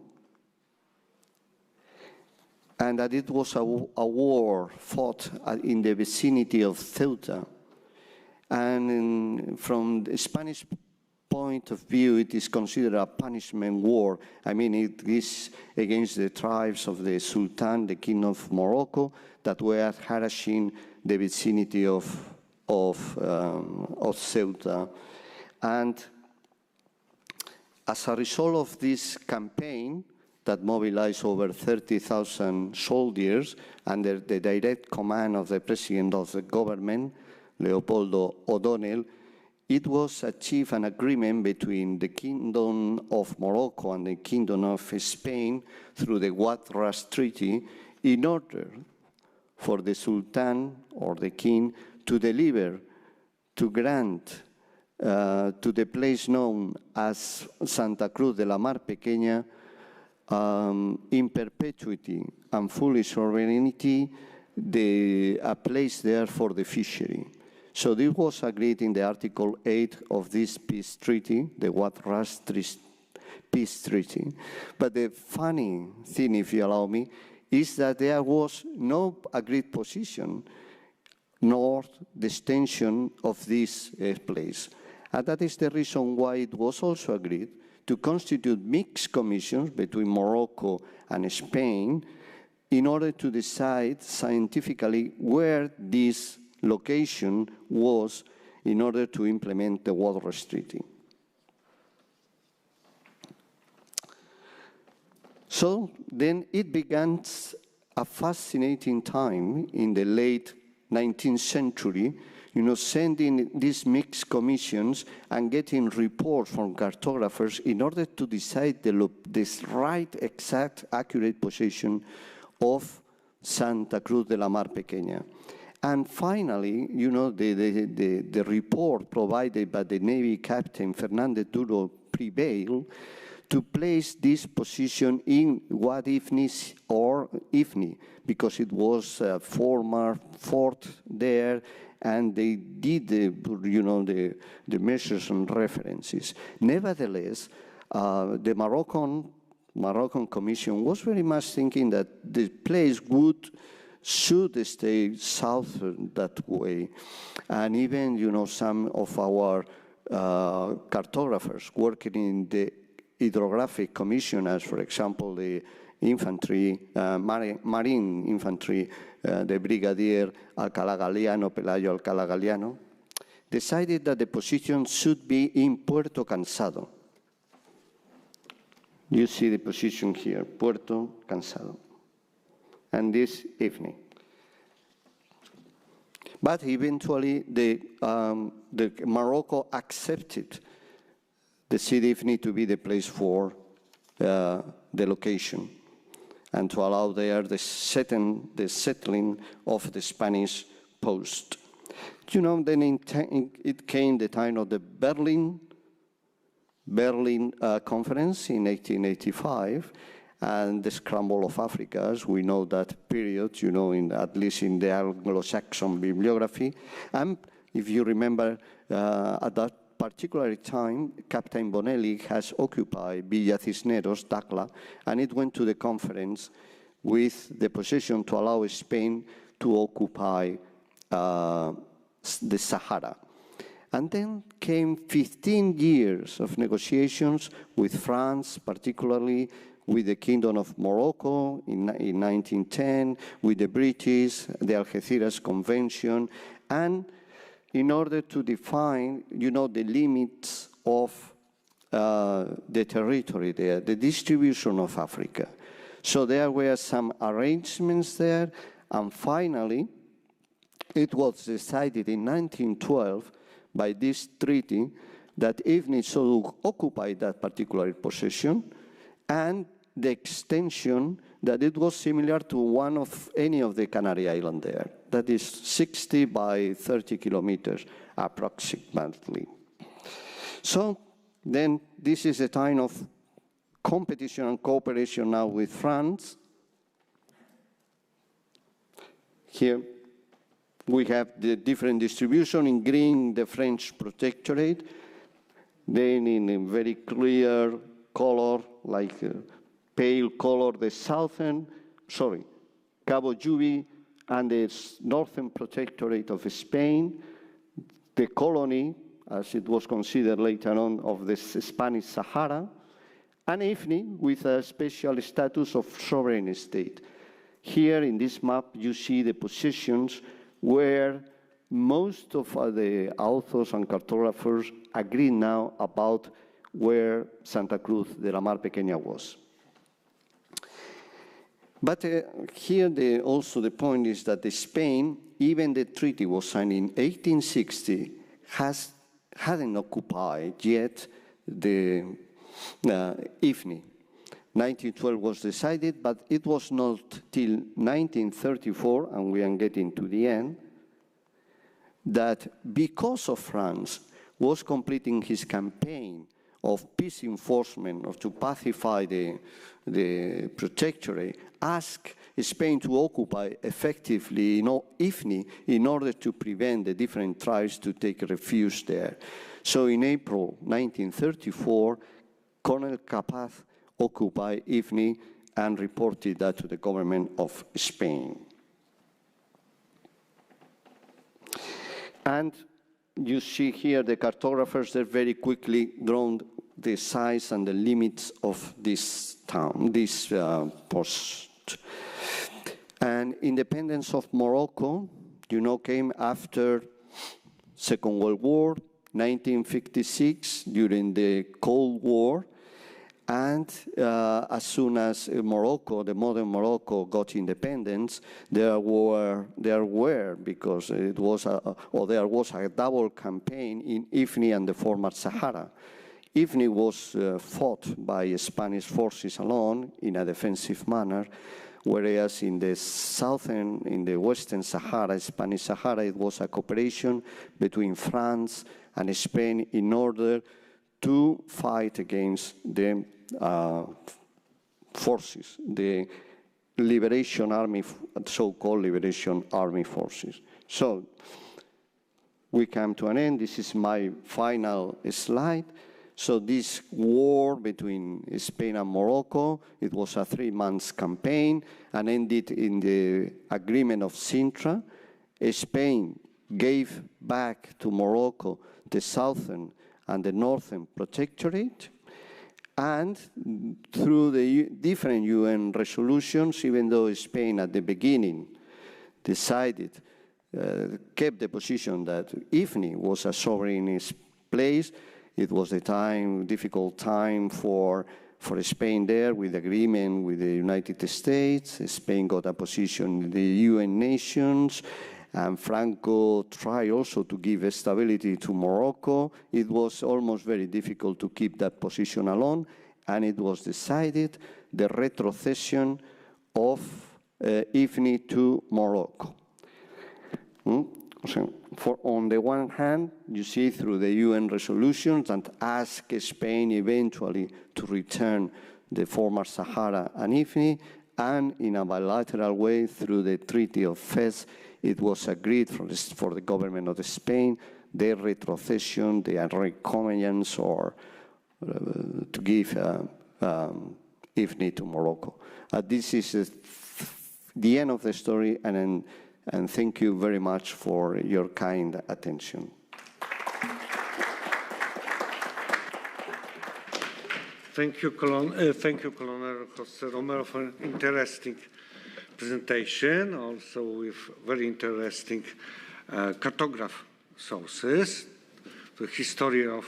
and that it was a war fought in the vicinity of Ceuta. And from the Spanish point of view, it is considered a punishment war. I mean, it is against the tribes of the Sultan, the King of Morocco, that were harassing the vicinity of Ceuta. And as a result of this campaign, that mobilized over 30,000 soldiers under the direct command of the president of the government, Leopoldo O'Donnell, it was achieved an agreement between the Kingdom of Morocco and the Kingdom of Spain through the Watras Treaty in order for the Sultan or the King to deliver, to grant to the place known as Santa Cruz de la Mar Pequeña in perpetuity and full sovereignty, a place there for the fishery. So this was agreed in the Article 8 of this peace treaty, the Watras peace treaty. But the funny thing, if you allow me, is that there was no agreed position nor the extension of this place. And that is the reason why it was also agreed to constitute mixed commissions between Morocco and Spain in order to decide scientifically where this location was in order to implement the Watras Treaty. So then it began a fascinating time in the late 19th century, sending these mixed commissions and getting reports from cartographers in order to decide this right, exact, accurate position of Santa Cruz de la Mar Pequeña. And finally, the report provided by the Navy Captain Fernández Duro prevailed to place this position in Wad Ifni or Ifni, because it was a former fort there, and they did the measures and references. Nevertheless, the Moroccan Commission was very much thinking that the place should stay south that way. And even, some of our cartographers working in the hydrographic commission, as for example, the infantry, marine infantry, the Brigadier Alcalá Galiano, Pelayo Alcalá Galiano, decided that the position should be in Puerto Cansado. You see the position here, Puerto Cansado. And this evening. But eventually, the Morocco accepted the city Ifni to be the place for the location and to allow there the settling of the Spanish post. Then it came the time of the Berlin Conference in 1885, and the Scramble of Africa, as we know that period, at least in the Anglo-Saxon bibliography. And if you remember, at that particular time, Captain Bonelli has occupied Villa Cisneros, Tacla, and it went to the conference with the position to allow Spain to occupy the Sahara. And then came 15 years of negotiations with France, particularly with the Kingdom of Morocco in 1910, with the British, the Algeciras Convention, and in order to define, the limits of the territory there, the distribution of Africa. So there were some arrangements there, and finally, it was decided in 1912 by this treaty that Ifni should occupy that particular possession, and the extension that it was similar to any of the Canary Islands there. That is 60 by 30 kilometers approximately. So then this is a time of competition and cooperation now with France. Here we have the different distribution. In green, the French protectorate. Then in a very clear color, like pale color, the Cabo Juby and the northern protectorate of Spain, the colony, as it was considered later on, of the Spanish Sahara, and Ifni with a special status of sovereign state. Here in this map, you see the positions where most of the authors and cartographers agree now about where Santa Cruz de la Mar Pequeña was. But here also the point is that Spain, even the treaty was signed in 1860, has hadn't occupied yet the XII. 1912 was decided, but it was not till 1934, and we are getting to the end, that because of France was completing his campaign of peace enforcement, of to pacify the protectorate, asked Spain to occupy effectively XII in order to prevent the different tribes to take refuge there. So in April 1934, Colonel Capaz occupied XII and reported that to the government of Spain. And you see here the cartographers, they're very quickly drawn the size and the limits of this town, this post. And independence of Morocco, you know, came after Second World War, 1956, during the Cold War. And as soon as Morocco, the modern Morocco, got independence, there was a double campaign in XII and the former Sahara. XII was fought by Spanish forces alone in a defensive manner, whereas in the western Sahara, Spanish Sahara, it was a cooperation between France and Spain in order to fight against the forces, the Liberation Army, so-called Liberation Army forces. So we come to an end. This is my final slide. So this war between Spain and Morocco, it was a 3-month campaign and ended in the agreement of Sintra. Spain gave back to Morocco the southern and the northern protectorate, and through the different UN resolutions, even though Spain at the beginning decided, kept the position that XII was a sovereign place, it was a difficult time for Spain there with agreement with the United States. Spain got a position in the UN nations, and Franco tried also to give stability to Morocco. It was almost very difficult to keep that position alone, and it was decided the retrocession of XII to Morocco. On the one hand, you see through the UN resolutions that ask Spain eventually to return the former Sahara and XII, and in a bilateral way through the Treaty of Fez, it was agreed for the government of Spain, their retrocession, their reconnaissance, or to give XII to Morocco. This is the end of the story, and thank you very much for your kind attention. Thank you, Colonel José Romero, for an interesting presentation, also with very interesting cartograph sources, the history of,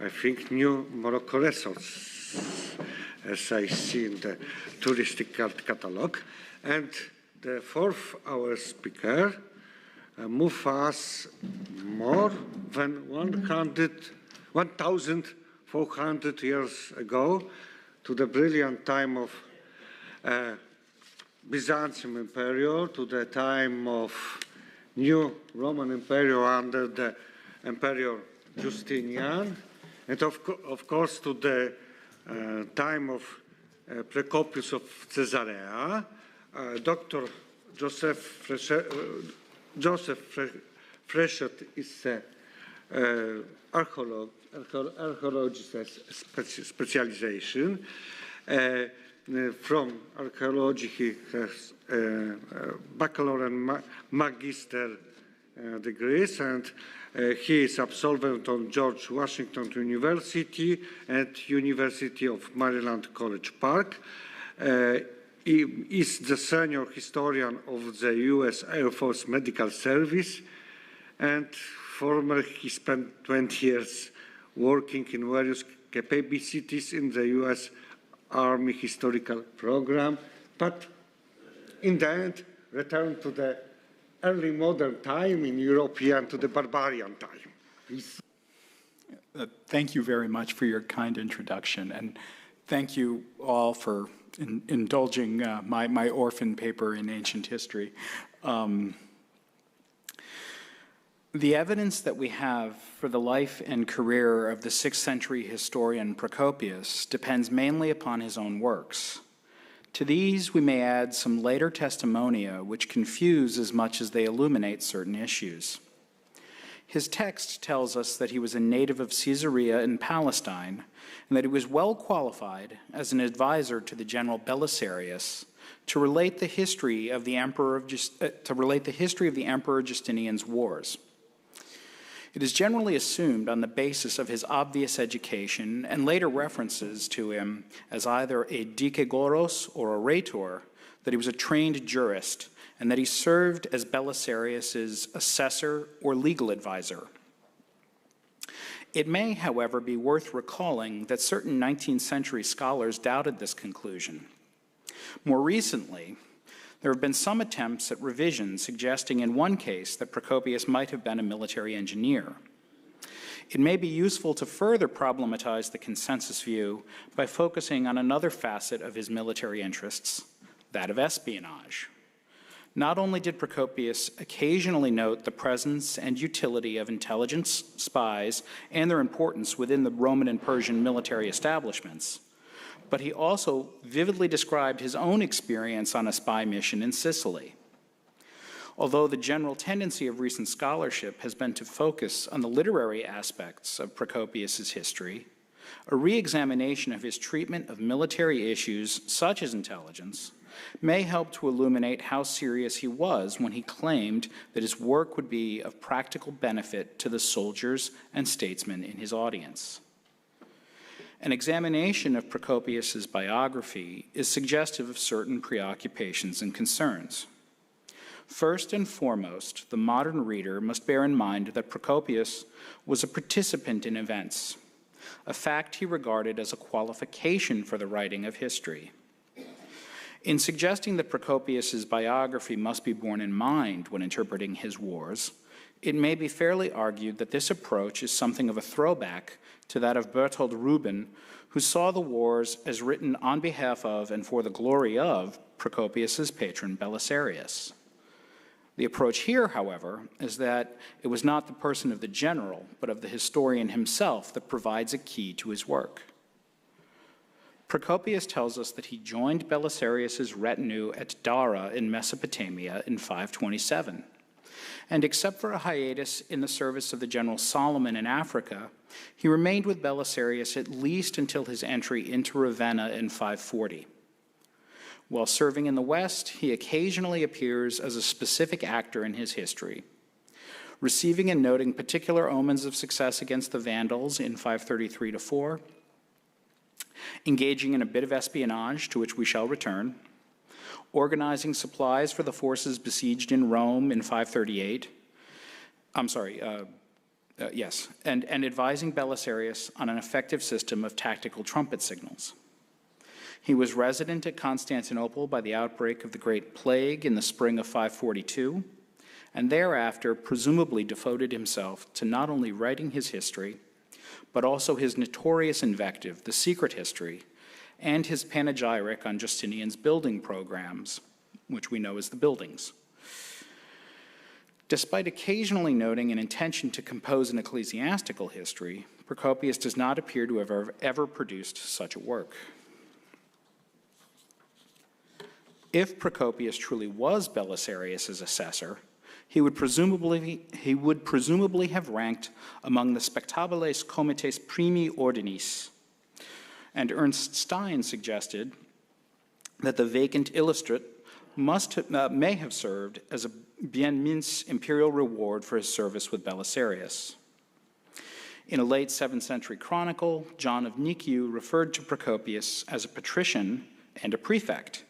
I think, new Morocco resorts, as I see in the touristic catalogue. And the fourth, our speaker, moved us more than 1,400 years ago to the brilliant time of Byzantium Empire, to the time of new Roman Empire under the Emperor Justinian, and of course to the time of Procopius of Caesarea. Dr. Joseph Fréchet is an archaeologist specialization. From archaeology, he has bachelor and magister degrees, and he is absolvent on George Washington University and University of Maryland College Park. He is the senior historian of the U.S. Air Force Medical Service, and he spent 20 years working in various capacities in the U.S. Army Historical Program, but in the end returned to the early modern time in European, to the barbarian time. Please. Thank you very much for your kind introduction, and thank you all for indulging my orphan paper in ancient history. The evidence that we have for the life and career of the 6th century historian Procopius depends mainly upon his own works. To these, we may add some later testimonia which confuse as much as they illuminate certain issues. His text tells us that he was a native of Caesarea in Palestine, and that he was well qualified as an advisor to the general Belisarius to relate the history of the Emperor Justinian's wars. It is generally assumed on the basis of his obvious education and later references to him as either a dikegoros or a rhetor that he was a trained jurist and that he served as Belisarius's assessor or legal advisor. It may, however, be worth recalling that certain 19th century scholars doubted this conclusion. More recently, there have been some attempts at revision suggesting in one case that Procopius might have been a military engineer. It may be useful to further problematize the consensus view by focusing on another facet of his military interests, that of espionage. Not only did Procopius occasionally note the presence and utility of intelligence spies and their importance within the Roman and Persian military establishments, but he also vividly described his own experience on a spy mission in Sicily. Although the general tendency of recent scholarship has been to focus on the literary aspects of Procopius's history, a re-examination of his treatment of military issues such as intelligence may help to illuminate how serious he was when he claimed that his work would be of practical benefit to the soldiers and statesmen in his audience. An examination of Procopius's biography is suggestive of certain preoccupations and concerns. First and foremost, the modern reader must bear in mind that Procopius was a participant in events, a fact he regarded as a qualification for the writing of history. In suggesting that Procopius's biography must be borne in mind when interpreting his wars, it may be fairly argued that this approach is something of a throwback to that of Berthold Ruben, who saw the wars as written on behalf of and for the glory of Procopius's patron Belisarius. The approach here, however, is that it was not the person of the general, but of the historian himself that provides a key to his work. Procopius tells us that he joined Belisarius's retinue at Dara in Mesopotamia in 527. And except for a hiatus in the service of the general Solomon in Africa, he remained with Belisarius at least until his entry into Ravenna in 540. While serving in the West, he occasionally appears as a specific actor in his history, receiving and noting particular omens of success against the Vandals in 533-4, engaging in a bit of espionage, to which we shall return, organizing supplies for the forces besieged in Rome in 538, and advising Belisarius on an effective system of tactical trumpet signals. He was resident at Constantinople by the outbreak of the Great Plague in the spring of 542, and thereafter presumably devoted himself to not only writing his history, but also his notorious invective, The Secret History, and his panegyric on Justinian's building programs, which we know as the Buildings. Despite occasionally noting an intention to compose an ecclesiastical history, Procopius does not appear to have ever produced such a work. If Procopius truly was Belisarius's assessor, he would presumably have ranked among the spectabiles comites primi ordinis. And Ernst Stein suggested that the vacant illustrate may have served as a bien mince imperial reward for his service with Belisarius. In a late 7th century chronicle, John of Nikiu referred to Procopius as a patrician and a prefect.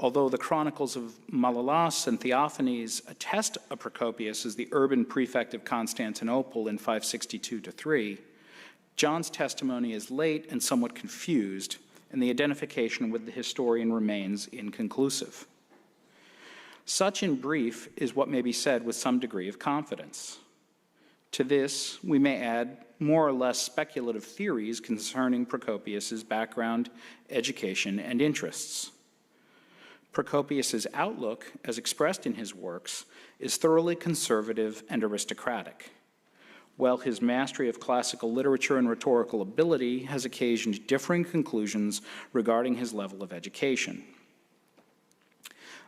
Although the chronicles of Malalas and Theophanes attest of Procopius as the urban prefect of Constantinople in 562-3, John's testimony is late and somewhat confused, and the identification with the historian remains inconclusive. Such, in brief, is what may be said with some degree of confidence. To this, we may add more or less speculative theories concerning Procopius's background, education, and interests. Procopius's outlook, as expressed in his works, is thoroughly conservative and aristocratic, while his mastery of classical literature and rhetorical ability has occasioned differing conclusions regarding his level of education.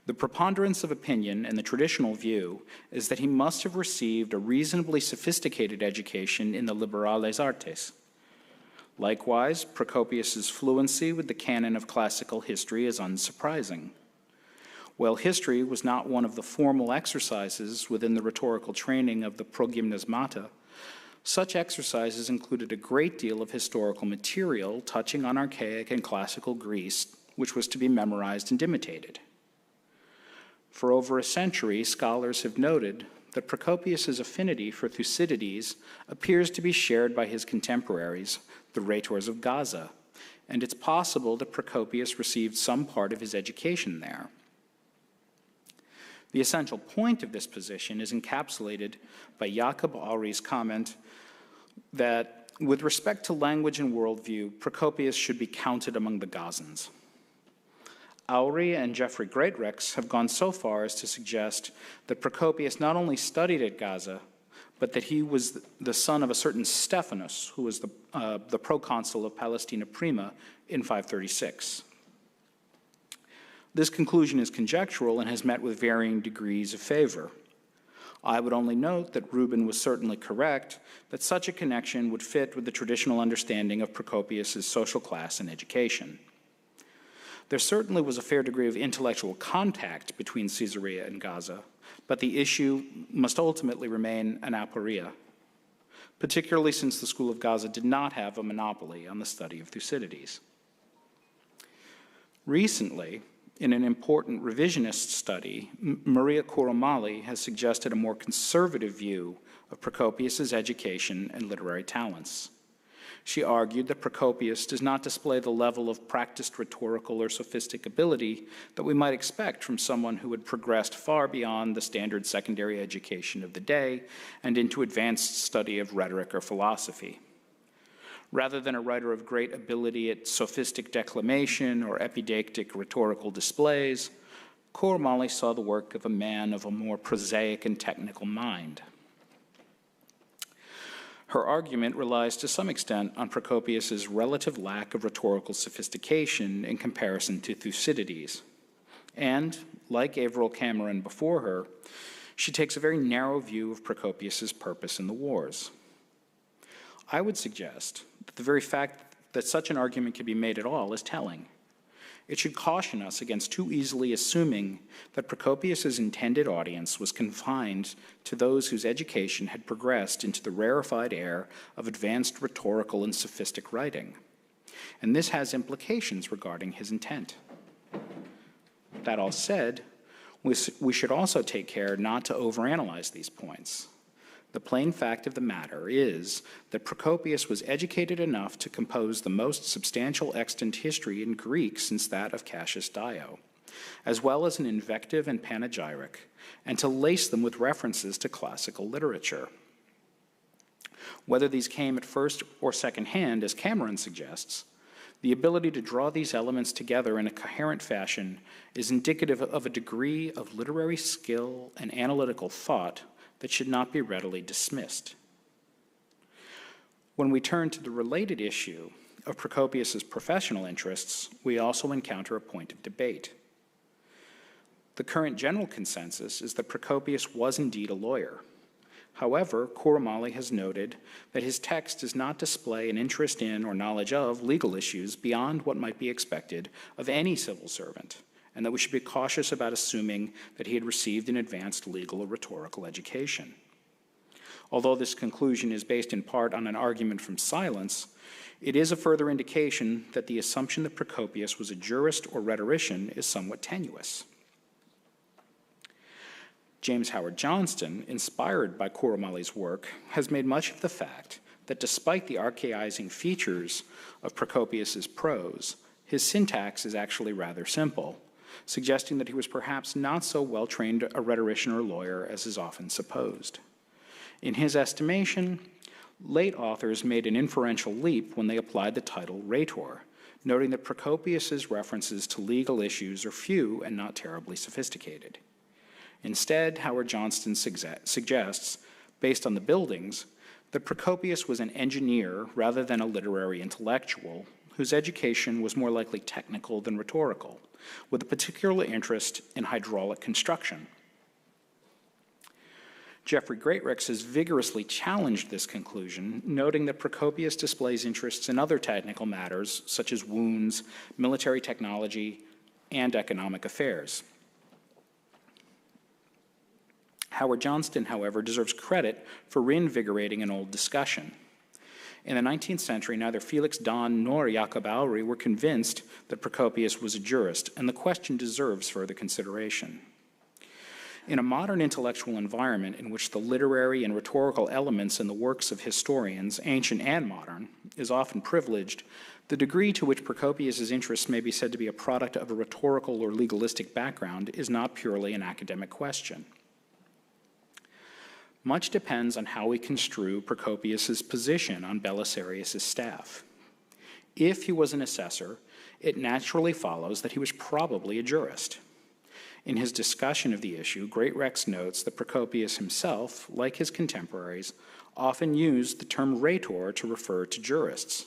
The preponderance of opinion in the traditional view is that he must have received a reasonably sophisticated education in the liberales artes. Likewise, Procopius's fluency with the canon of classical history is unsurprising. While history was not one of the formal exercises within the rhetorical training of the progymnasmata, such exercises included a great deal of historical material touching on archaic and classical Greece, which was to be memorized and imitated. For over a century, scholars have noted that Procopius's affinity for Thucydides appears to be shared by his contemporaries, the rhetors of Gaza, and it's possible that Procopius received some part of his education there. The essential point of this position is encapsulated by Jakob Auri's comment that, with respect to language and worldview, Procopius should be counted among the Gazans. Auri and Geoffrey Greatrex have gone so far as to suggest that Procopius not only studied at Gaza, but that he was the son of a certain Stephanus, who was the proconsul of Palestina Prima in 536. This conclusion is conjectural and has met with varying degrees of favor. I would only note that Rubin was certainly correct that such a connection would fit with the traditional understanding of Procopius's social class and education. There certainly was a fair degree of intellectual contact between Caesarea and Gaza, but the issue must ultimately remain an aporia, particularly since the School of Gaza did not have a monopoly on the study of Thucydides. Recently, in an important revisionist study, Maria Coromali has suggested a more conservative view of Procopius's education and literary talents. She argued that Procopius does not display the level of practiced rhetorical or sophistic ability that we might expect from someone who had progressed far beyond the standard secondary education of the day and into advanced study of rhetoric or philosophy. Rather than a writer of great ability at sophistic declamation or epidactic rhetorical displays, Coromali saw the work of a man of a more prosaic and technical mind. Her argument relies to some extent on Procopius's relative lack of rhetorical sophistication in comparison to Thucydides. And, like Averil Cameron before her, she takes a very narrow view of Procopius's purpose in the wars. I would suggest that the very fact that such an argument can be made at all is telling. It should caution us against too easily assuming that Procopius's intended audience was confined to those whose education had progressed into the rarefied air of advanced rhetorical and sophistic writing. And this has implications regarding his intent. That all said, we should also take care not to overanalyze these points. The plain fact of the matter is that Procopius was educated enough to compose the most substantial extant history in Greek since that of Cassius Dio, as well as an invective and panegyric, and to lace them with references to classical literature. Whether these came at first or second hand, as Cameron suggests, the ability to draw these elements together in a coherent fashion is indicative of a degree of literary skill and analytical thought that should not be readily dismissed. When we turn to the related issue of Procopius's professional interests, we also encounter a point of debate. The current general consensus is that Procopius was indeed a lawyer. However, Coromali has noted that his text does not display an interest in or knowledge of legal issues beyond what might be expected of any civil servant, and that we should be cautious about assuming that he had received an advanced legal or rhetorical education. Although this conclusion is based in part on an argument from silence, it is a further indication that the assumption that Procopius was a jurist or rhetorician is somewhat tenuous. James Howard Johnston, inspired by Coromali's work, has made much of the fact that despite the archaizing features of Procopius's prose, his syntax is actually rather simple, suggesting that he was perhaps not so well-trained a rhetorician or lawyer as is often supposed. In his estimation, late authors made an inferential leap when they applied the title rhetor, noting that Procopius's references to legal issues are few and not terribly sophisticated. Instead, Howard Johnston suggests, based on the buildings, that Procopius was an engineer rather than a literary intellectual, whose education was more likely technical than rhetorical, with a particular interest in hydraulic construction. Geoffrey Greatrix has vigorously challenged this conclusion, noting that Procopius displays interests in other technical matters, such as wounds, military technology, and economic affairs. Howard Johnston, however, deserves credit for reinvigorating an old discussion. In the 19th century, neither Felix Dahn nor Jakob Aury were convinced that Procopius was a jurist, and the question deserves further consideration. In a modern intellectual environment in which the literary and rhetorical elements in the works of historians, ancient and modern, is often privileged, the degree to which Procopius's interests may be said to be a product of a rhetorical or legalistic background is not purely an academic question. Much depends on how we construe Procopius's position on Belisarius's staff. If he was an assessor, it naturally follows that he was probably a jurist. In his discussion of the issue, Greatrix notes that Procopius himself, like his contemporaries, often used the term rhetor to refer to jurists.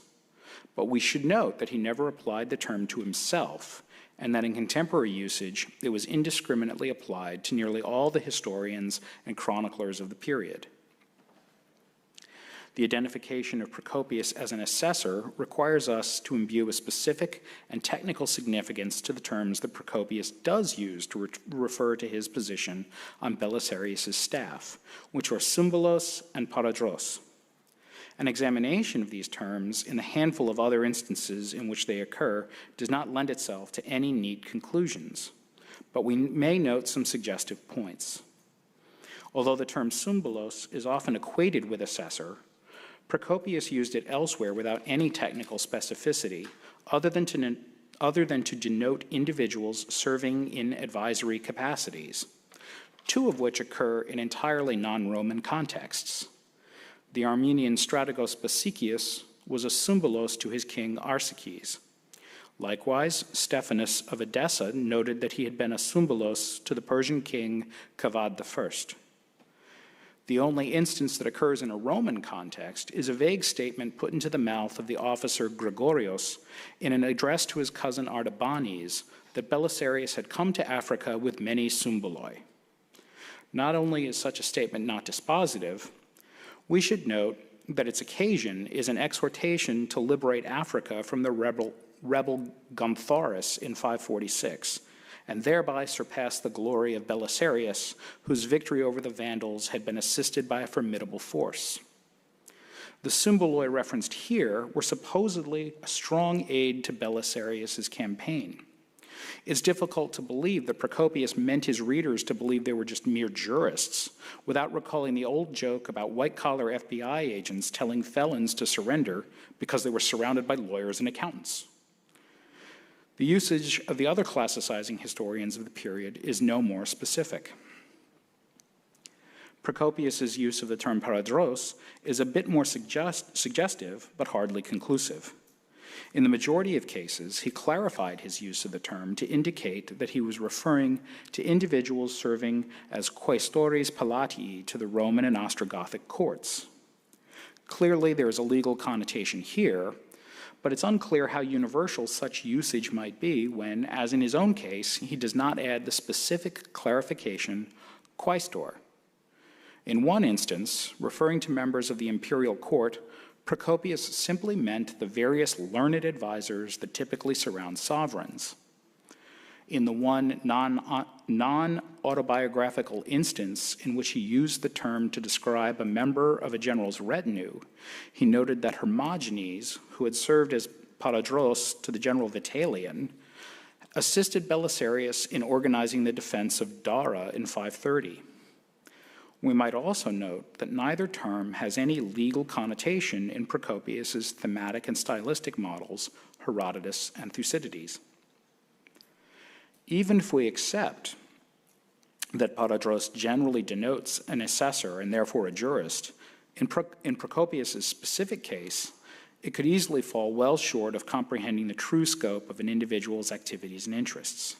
But we should note that he never applied the term to himself, and that in contemporary usage, it was indiscriminately applied to nearly all the historians and chroniclers of the period. The identification of Procopius as an assessor requires us to imbue a specific and technical significance to the terms that Procopius does use to refer to his position on Belisarius's staff, which are symbolos and paradros. An examination of these terms in the handful of other instances in which they occur does not lend itself to any neat conclusions, but we may note some suggestive points. Although the term symbolos is often equated with assessor, Procopius used it elsewhere without any technical specificity other than to denote individuals serving in advisory capacities, two of which occur in entirely non-Roman contexts. The Armenian strategos Basicius was a symbolos to his king Arsaces. Likewise, Stephanus of Edessa noted that he had been a symbolos to the Persian king Kavad I. The only instance that occurs in a Roman context is a vague statement put into the mouth of the officer Gregorios in an address to his cousin Artabanes that Belisarius had come to Africa with many symboloi. Not only is such a statement not dispositive, we should note that its occasion is an exhortation to liberate Africa from the rebel Gontharis in 546, and thereby surpass the glory of Belisarius, whose victory over the Vandals had been assisted by a formidable force. The symboloi referenced here were supposedly a strong aid to Belisarius's campaign. It's difficult to believe that Procopius meant his readers to believe they were just mere jurists, without recalling the old joke about white-collar FBI agents telling felons to surrender because they were surrounded by lawyers and accountants. The usage of the other classicizing historians of the period is no more specific. Procopius's use of the term paradros is a bit more suggestive, but hardly conclusive. In the majority of cases, he clarified his use of the term to indicate that he was referring to individuals serving as quaestores palatii to the Roman and Ostrogothic courts. Clearly, there is a legal connotation here, but it's unclear how universal such usage might be when, as in his own case, he does not add the specific clarification quaestor. In one instance, referring to members of the imperial court, Procopius simply meant the various learned advisors that typically surround sovereigns. In the one non-autobiographical instance in which he used the term to describe a member of a general's retinue, he noted that Hermogenes, who had served as paradros to the general Vitalian, assisted Belisarius in organizing the defense of Dara in 530. We might also note that neither term has any legal connotation in Procopius's thematic and stylistic models, Herodotus and Thucydides. Even if we accept that paradros generally denotes an assessor and therefore a jurist, in Procopius's specific case, it could easily fall well short of comprehending the true scope of an individual's activities and interests.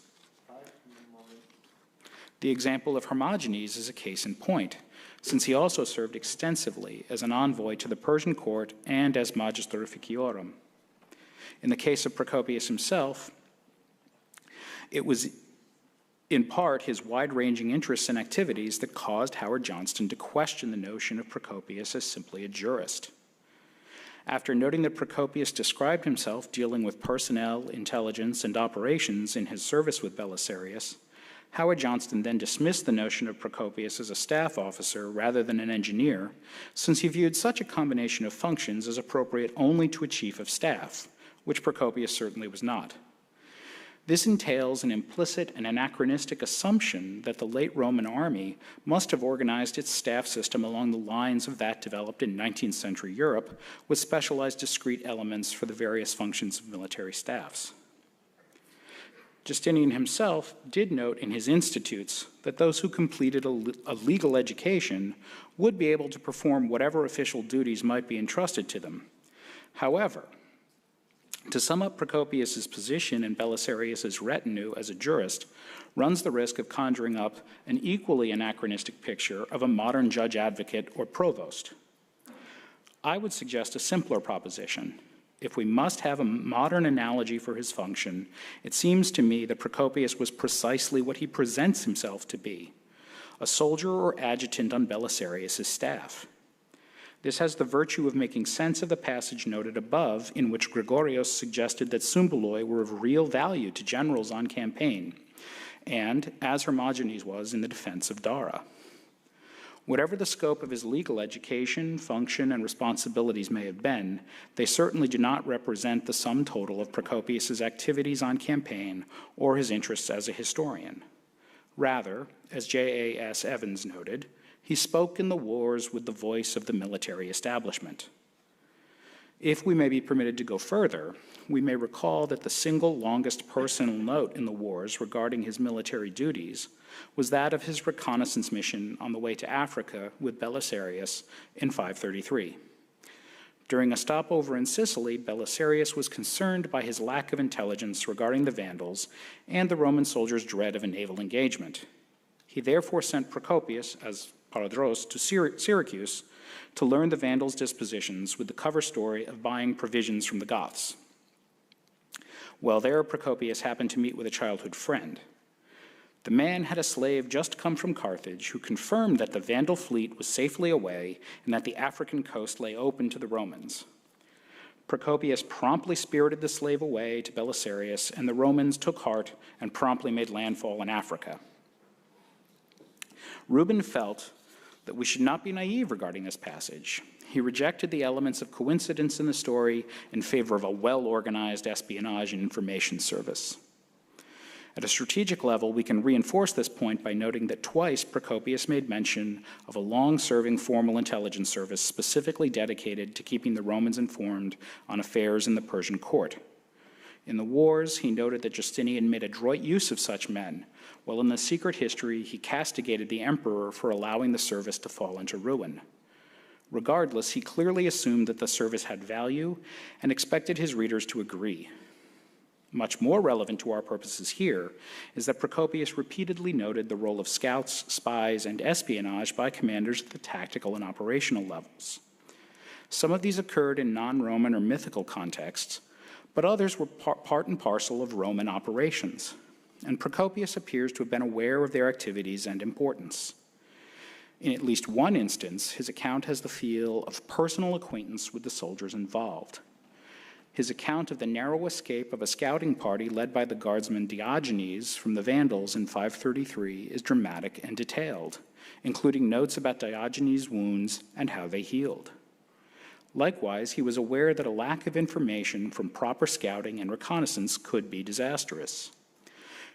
The example of Hermogenes is a case in point, since he also served extensively as an envoy to the Persian court and as magister officiorum. In the case of Procopius himself, it was in part his wide-ranging interests and activities that caused Howard Johnston to question the notion of Procopius as simply a jurist. After noting that Procopius described himself dealing with personnel, intelligence, and operations in his service with Belisarius, Howard Johnston then dismissed the notion of Procopius as a staff officer rather than an engineer, since he viewed such a combination of functions as appropriate only to a chief of staff, which Procopius certainly was not. This entails an implicit and anachronistic assumption that the late Roman army must have organized its staff system along the lines of that developed in 19th century Europe, with specialized discrete elements for the various functions of military staffs. Justinian himself did note in his institutes that those who completed a legal education would be able to perform whatever official duties might be entrusted to them. However, to sum up Procopius's position in Belisarius's retinue as a jurist runs the risk of conjuring up an equally anachronistic picture of a modern judge advocate or provost. I would suggest a simpler proposition. If we must have a modern analogy for his function, it seems to me that Procopius was precisely what he presents himself to be, a soldier or adjutant on Belisarius's staff. This has the virtue of making sense of the passage noted above, in which Gregorios suggested that Symboloi were of real value to generals on campaign, and as Hermogenes was in the defense of Dara. Whatever the scope of his legal education, function, and responsibilities may have been, they certainly do not represent the sum total of Procopius's activities on campaign or his interests as a historian. Rather, as J.A.S. Evans noted, he spoke in the wars with the voice of the military establishment. If we may be permitted to go further, we may recall that the single longest personal note in the wars regarding his military duties was that of his reconnaissance mission on the way to Africa with Belisarius in 533. During a stopover in Sicily, Belisarius was concerned by his lack of intelligence regarding the Vandals and the Roman soldiers' dread of a naval engagement. He therefore sent Procopius, as paradros, to Syracuse to learn the Vandals' dispositions with the cover story of buying provisions from the Goths. While there, Procopius happened to meet with a childhood friend. The man had a slave just come from Carthage who confirmed that the Vandal fleet was safely away and that the African coast lay open to the Romans. Procopius promptly spirited the slave away to Belisarius, and the Romans took heart and promptly made landfall in Africa. Reuben felt that we should not be naive regarding this passage. He rejected the elements of coincidence in the story in favor of a well-organized espionage and information service. At a strategic level, we can reinforce this point by noting that twice Procopius made mention of a long-serving formal intelligence service specifically dedicated to keeping the Romans informed on affairs in the Persian court. In the wars, he noted that Justinian made adroit use of such men, while in the secret history, he castigated the emperor for allowing the service to fall into ruin. Regardless, he clearly assumed that the service had value and expected his readers to agree. Much more relevant to our purposes here is that Procopius repeatedly noted the role of scouts, spies, and espionage by commanders at the tactical and operational levels. Some of these occurred in non-Roman or mythical contexts, but others were part and parcel of Roman operations, and Procopius appears to have been aware of their activities and importance. In at least one instance, his account has the feel of personal acquaintance with the soldiers involved. His account of the narrow escape of a scouting party led by the guardsman Diogenes from the Vandals in 533 is dramatic and detailed, including notes about Diogenes' wounds and how they healed. Likewise, he was aware that a lack of information from proper scouting and reconnaissance could be disastrous.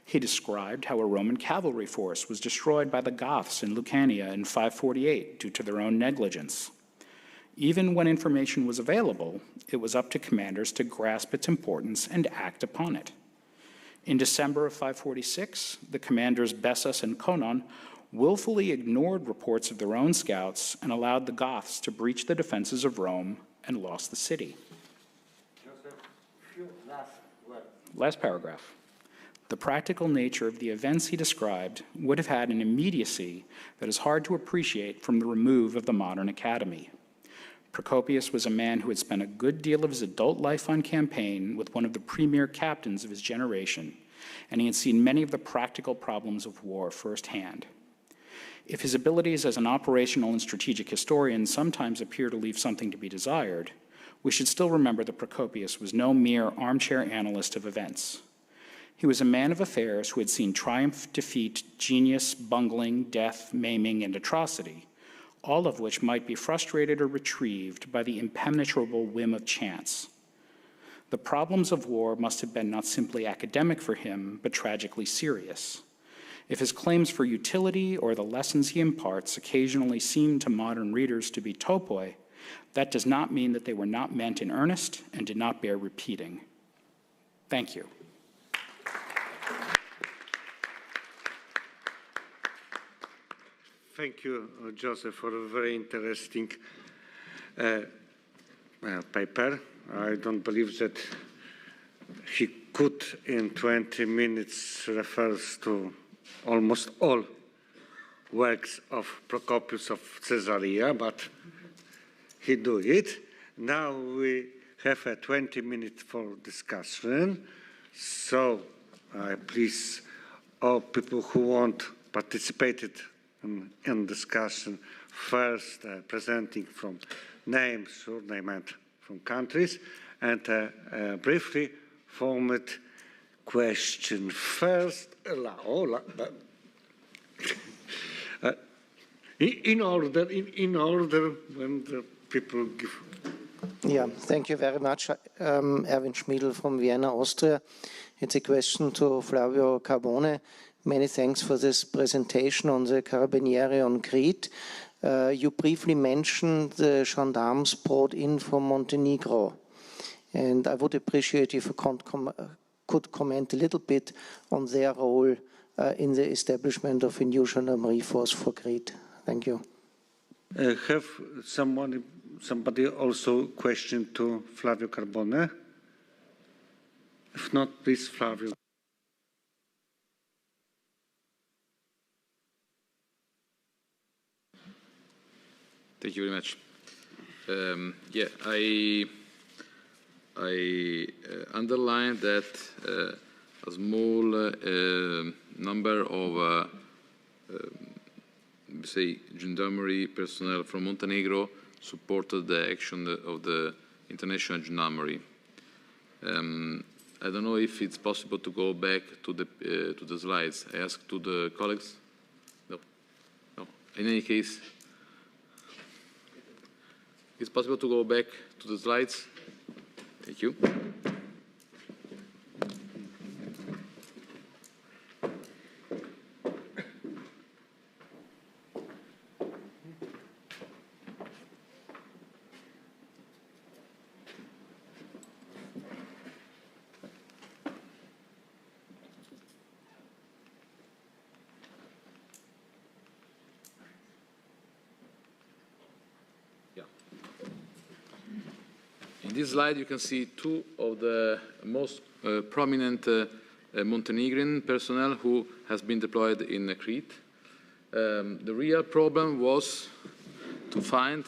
He described how a Roman cavalry force was destroyed by the Goths in Lucania in 548 due to their own negligence. Even when information was available, it was up to commanders to grasp its importance and act upon it. In December of 546, the commanders Bessus and Conon willfully ignored reports of their own scouts and allowed the Goths to breach the defenses of Rome and lost the city. Last paragraph. The practical nature of the events he described would have had an immediacy that is hard to appreciate from the remove of the modern academy. Procopius was a man who had spent a good deal of his adult life on campaign with one of the premier captains of his generation, and he had seen many of the practical problems of war firsthand. If his abilities as an operational and strategic historian sometimes appear to leave something to be desired, we should still remember that Procopius was no mere armchair analyst of events. He was a man of affairs who had seen triumph, defeat, genius, bungling, death, maiming, and atrocity, all of which might be frustrated or retrieved by the impenetrable whim of chance. The problems of war must have been not simply academic for him, but tragically serious. If his claims for utility or the lessons he imparts occasionally seem to modern readers to be topoi, that does not mean that they were not meant in earnest and did not bear repeating. Thank you. Thank you, Joseph, for a very interesting paper. I don't believe that he could, in 20 minutes, refers to almost all works of Procopius of Caesarea, but he do it. Now we have a 20 minutes for discussion. So please, all people who want participated in discussion, first presenting from name, surname, and from countries, and briefly formed question. First, in order when the people give. Yeah, thank you very much. Erwin Schmiedl from Vienna, Austria. It's a question to Flavio Carbone. Many thanks for this presentation on the Carabinieri on Crete. You briefly mentioned the gendarmes brought in from Montenegro. And I would appreciate if you could comment a little bit on their role in the establishment of a new gendarmerie force for Crete. Thank you. Have somebody also question to Flavio Carbone? If not, please, Flavio. Thank you very much. I underlined that a small number of, say, gendarmerie personnel from Montenegro supported the action of the international gendarmerie. I don't know if it's possible to go back to the slides. I asked to the colleagues. No. In any case, it's possible to go back to the slides. Thank you. In this slide, you can see two of the most prominent Montenegrin personnel who has been deployed in Crete. The real problem was to find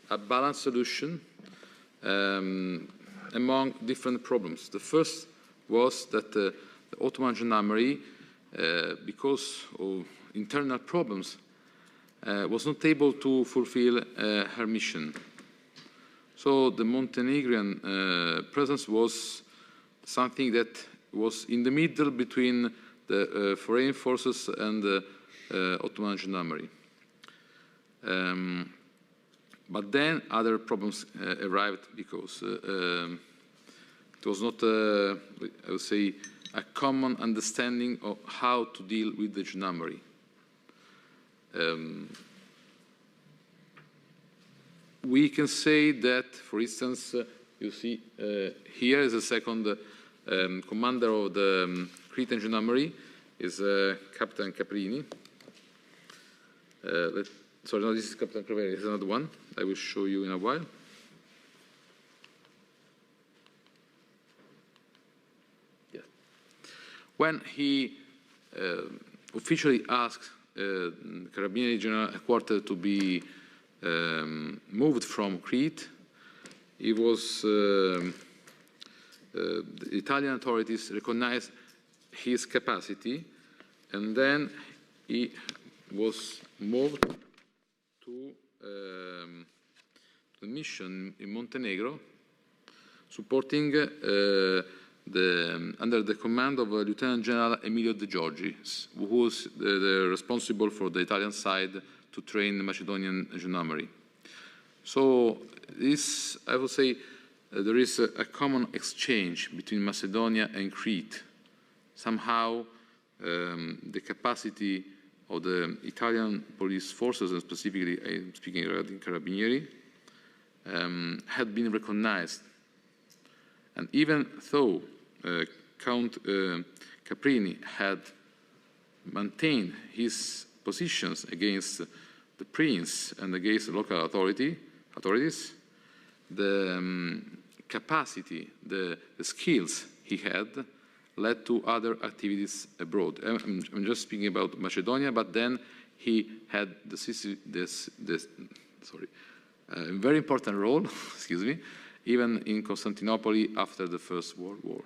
a balanced solution among different problems. The first was that the Ottoman gendarmerie, because of internal problems, was not able to fulfill her mission. So the Montenegrin presence was something that was in the middle between the foreign forces and the Ottoman gendarmerie. But then other problems arrived because it was not, I would say, a common understanding of how to deal with the gendarmerie. We can say that, for instance, you see here is a second commander of the Cretan Gendarmerie is Captain Caprini. Sorry, no, this is Captain Caprini. This is another one. I will show you in a while. Yeah. When he officially asked Carabinieri General Headquarters to be moved from Crete, it was the Italian authorities recognized his capacity, and then he was moved to the mission in Montenegro, supporting under the command of Lieutenant General Emilio De Giorgi, who was responsible for the Italian side to train the Macedonian gendarmerie. So this, I would say, there is a common exchange between Macedonia and Crete. Somehow, the capacity of the Italian police forces, and specifically I'm speaking regarding Carabinieri, had been recognized. And even though Count Caprini had maintained his positions against the prince and against the local authorities, the capacity, the skills he had led to other activities abroad. I'm just speaking about Macedonia, but then he had this very important role, excuse me, even in Constantinople after the First World War.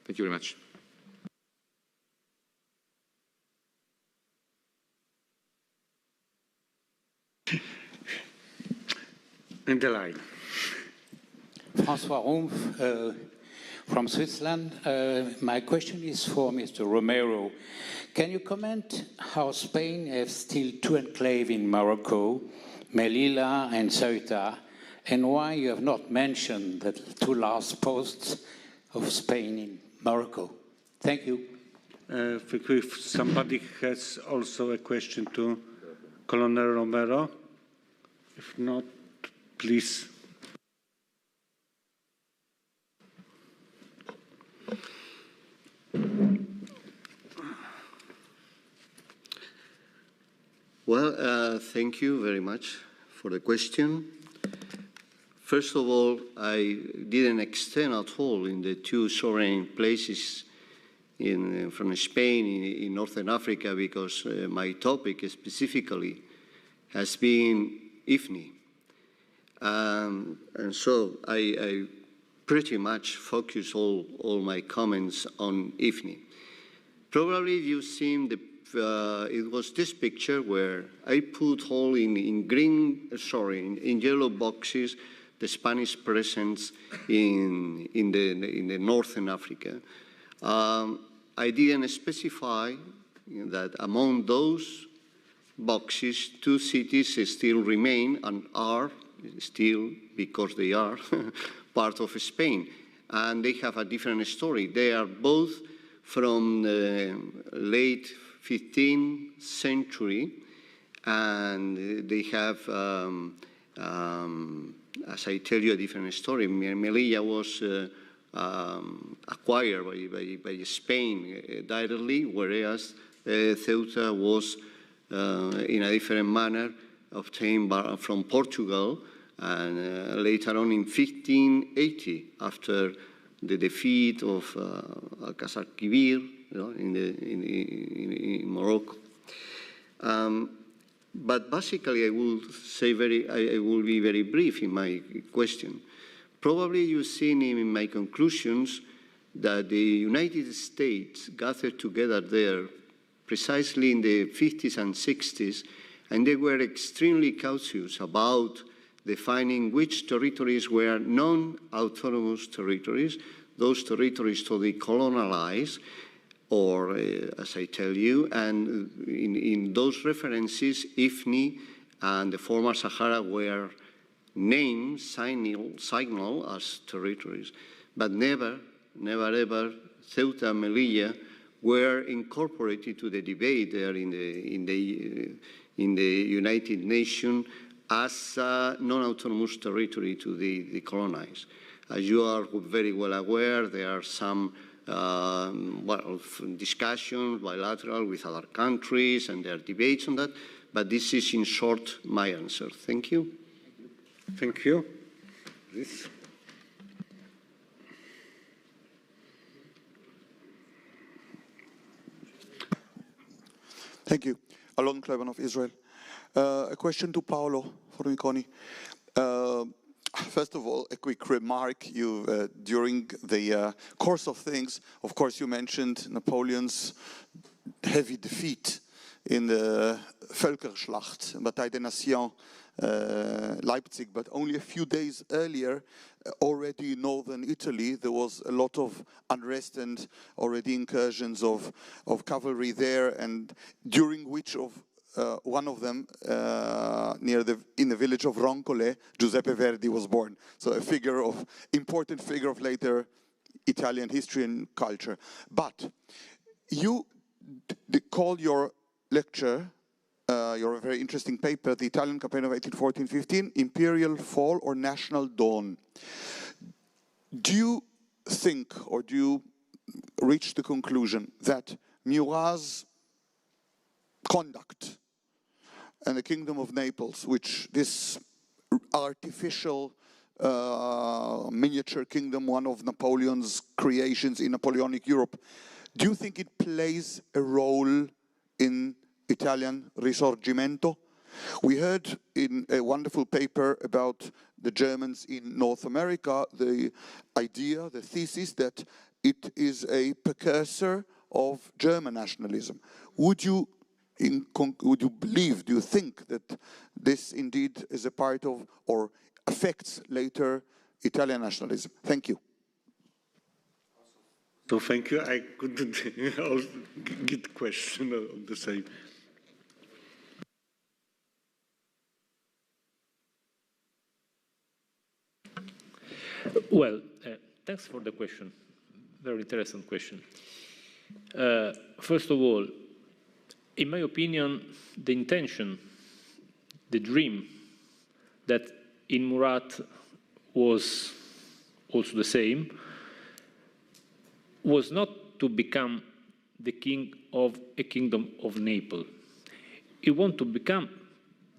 Thank you very much. In the line. François Rumpf from Switzerland. My question is for Mr. Romero. Can you comment how Spain has still two enclaves in Morocco, Melilla and Ceuta, and why you have not mentioned the two last posts of Spain in Morocco? Thank you. If somebody has also a question to Colonel Romero, if not, please. Well, thank you very much for the question. First of all, I didn't extend at all in the two sovereign places from Spain in Northern Africa because my topic specifically has been IFNI. And so I pretty much focus all my comments on IFNI. Probably you've seen it was this picture where I put all in yellow boxes the Spanish presence in the Northern Africa. I didn't specify that among those boxes, two cities still remain and are still, because they are, part of Spain. And they have a different story. They are both from the late 15th century, and they have, as I tell you, a different story. Melilla was acquired by Spain directly, whereas Ceuta was, in a different manner, obtained from Portugal, and later on in 1580, after the defeat of Alcázar-Quibir, in Morocco. But basically, I will be very brief in my question. Probably you've seen in my conclusions that the United States gathered together there precisely in the 50s and 60s, and they were extremely cautious about defining which territories were non-autonomous territories, those territories to decolonize, or, as I tell you, and in those references, IFNI and the former Sahara were named, signal as territories, but never ever Ceuta and Melilla were incorporated to the debate there in the United Nations as a non-autonomous territory to decolonize. As you are very well aware, there are some discussions bilateral with other countries, and there are debates on that. But this is, in short, my answer. Thank you. Thank you. This. Thank you. Alon Kleban of Israel. A question to Paolo Formiconi. First of all, a quick remark. During the course of things, of course, you mentioned Napoleon's heavy defeat in the Völkerschlacht, Bataille des Nations, Leipzig, but only a few days earlier, already in northern Italy, there was a lot of unrest and already incursions of cavalry there, and during which one of them, in the village of Roncole, Giuseppe Verdi was born. So important figure of later Italian history and culture. But you call your lecture, your very interesting paper, The Italian Campaign of 1814-15, Imperial Fall or National Dawn. Do you think, or do you reach the conclusion that Murat's conduct and the Kingdom of Naples, which this artificial miniature kingdom, one of Napoleon's creations in Napoleonic Europe, do you think it plays a role in Italian Risorgimento? We heard in a wonderful paper about the Germans in North America, the idea, the thesis that it is a precursor of German nationalism. Would you believe, do you think that this indeed is a part of or affects later Italian nationalism? Thank you. So thank you. I couldn't get the question on the same. Well, thanks for the question. Very interesting question. First of all, in my opinion, the intention, the dream that in Murat was also the same, was not to become the king of a kingdom of Naples. He wanted to become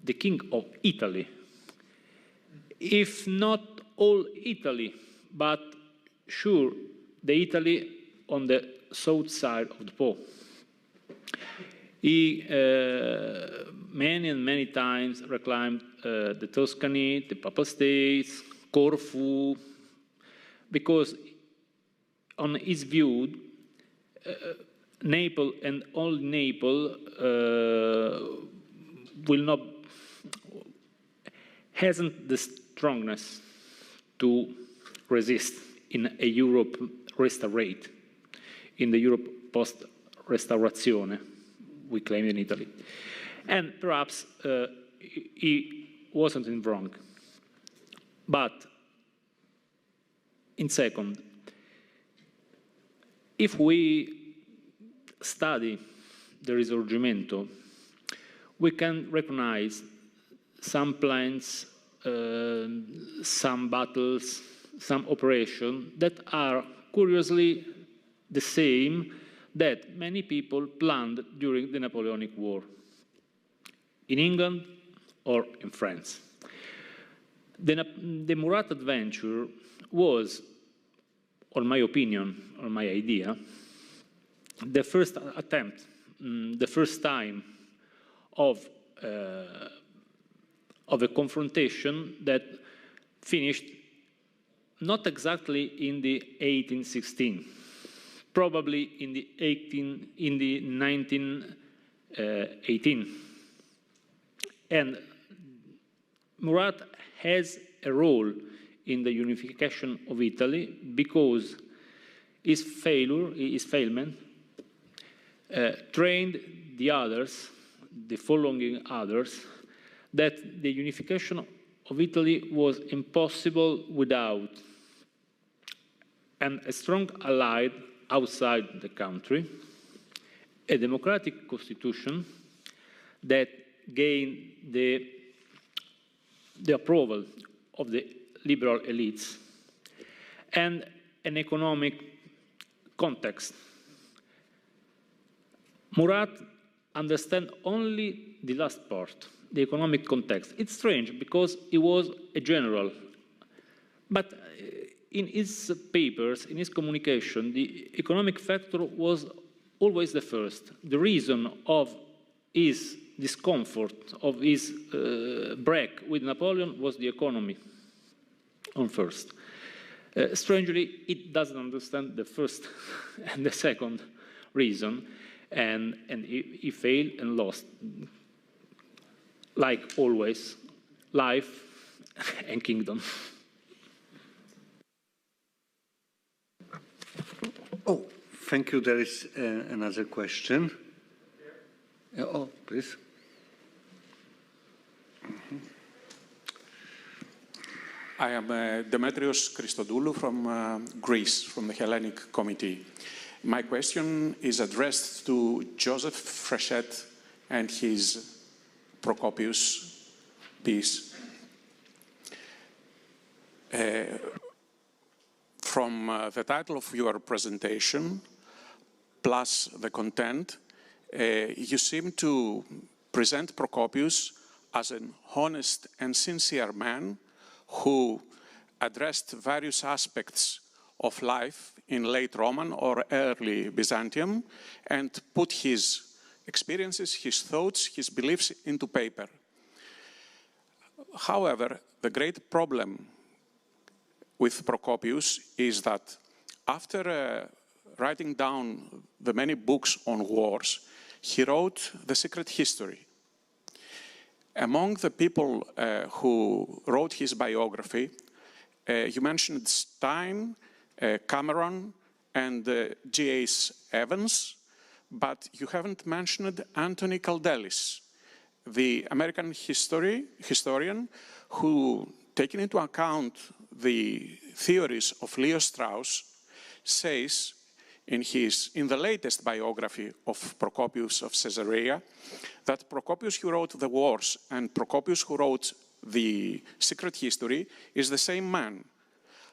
the king of Italy. If not all Italy, but sure, the Italy on the south side of the Po. He many and many times reclaimed the Tuscany, the Papal States, Corfu, because on his view, Naples and all Naples hasn't the strongness to resist in a Europe restaurate, in the Europe post-Restaurazione, we claim in Italy. And perhaps he wasn't in wrong. But in second, if we study the Risorgimento, we can recognize some plans, some battles, some operations that are curiously the same that many people planned during the Napoleonic War, in England or in France. The Murat adventure was, on my opinion, or my idea, the first attempt, the first time of a confrontation that finished not exactly in the 1816, probably in the 1918. And Murat has a role in the unification of Italy because his failment trained the others, the following others, that the unification of Italy was impossible without a strong ally outside the country, a democratic constitution that gained the approval of the liberal elites, and an economic context. Murat understands only the last part, the economic context. It's strange because he was a general, but in his papers, in his communication, the economic factor was always the first. The reason of his discomfort, of his break with Napoleon was the economy on first. Strangely, it doesn't understand the first and the second reason, and he failed and lost. Like always, life and kingdom. Oh, thank you. There is another question. Oh, please. I am Demetrios Christodoulou from Greece, from the Hellenic Committee. My question is addressed to Joseph Fréchette and his Procopius piece. From the title of your presentation, plus the content, you seem to present Procopius as an honest and sincere man who addressed various aspects of life in late Roman or early Byzantium and put his experiences, his thoughts, his beliefs into paper. However, the great problem with Procopius is that after writing down the many books on wars, he wrote the secret history. Among the people who wrote his biography, you mentioned Stein, Cameron, and G.H. Evans, but you haven't mentioned Anthony Kaldelis, the American historian who, taking into account the theories of Leo Strauss, says in the latest biography of Procopius of Caesarea that Procopius who wrote the wars and Procopius who wrote the secret history is the same man.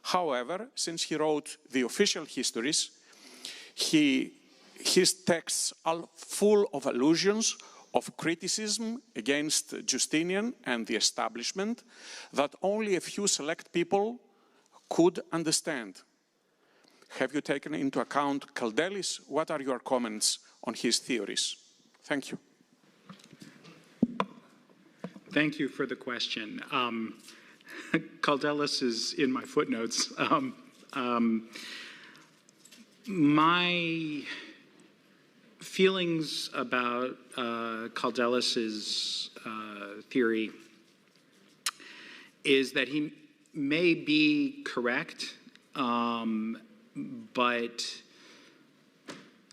However, since he wrote the official histories, his texts are full of allusions, of criticism against Justinian and the establishment that only a few select people could understand. Have you taken into account Kaldelis? What are your comments on his theories? Thank you. Thank you for the question. Kaldelis is in my footnotes. My feelings about Kaldelis's theory is that he may be correct, but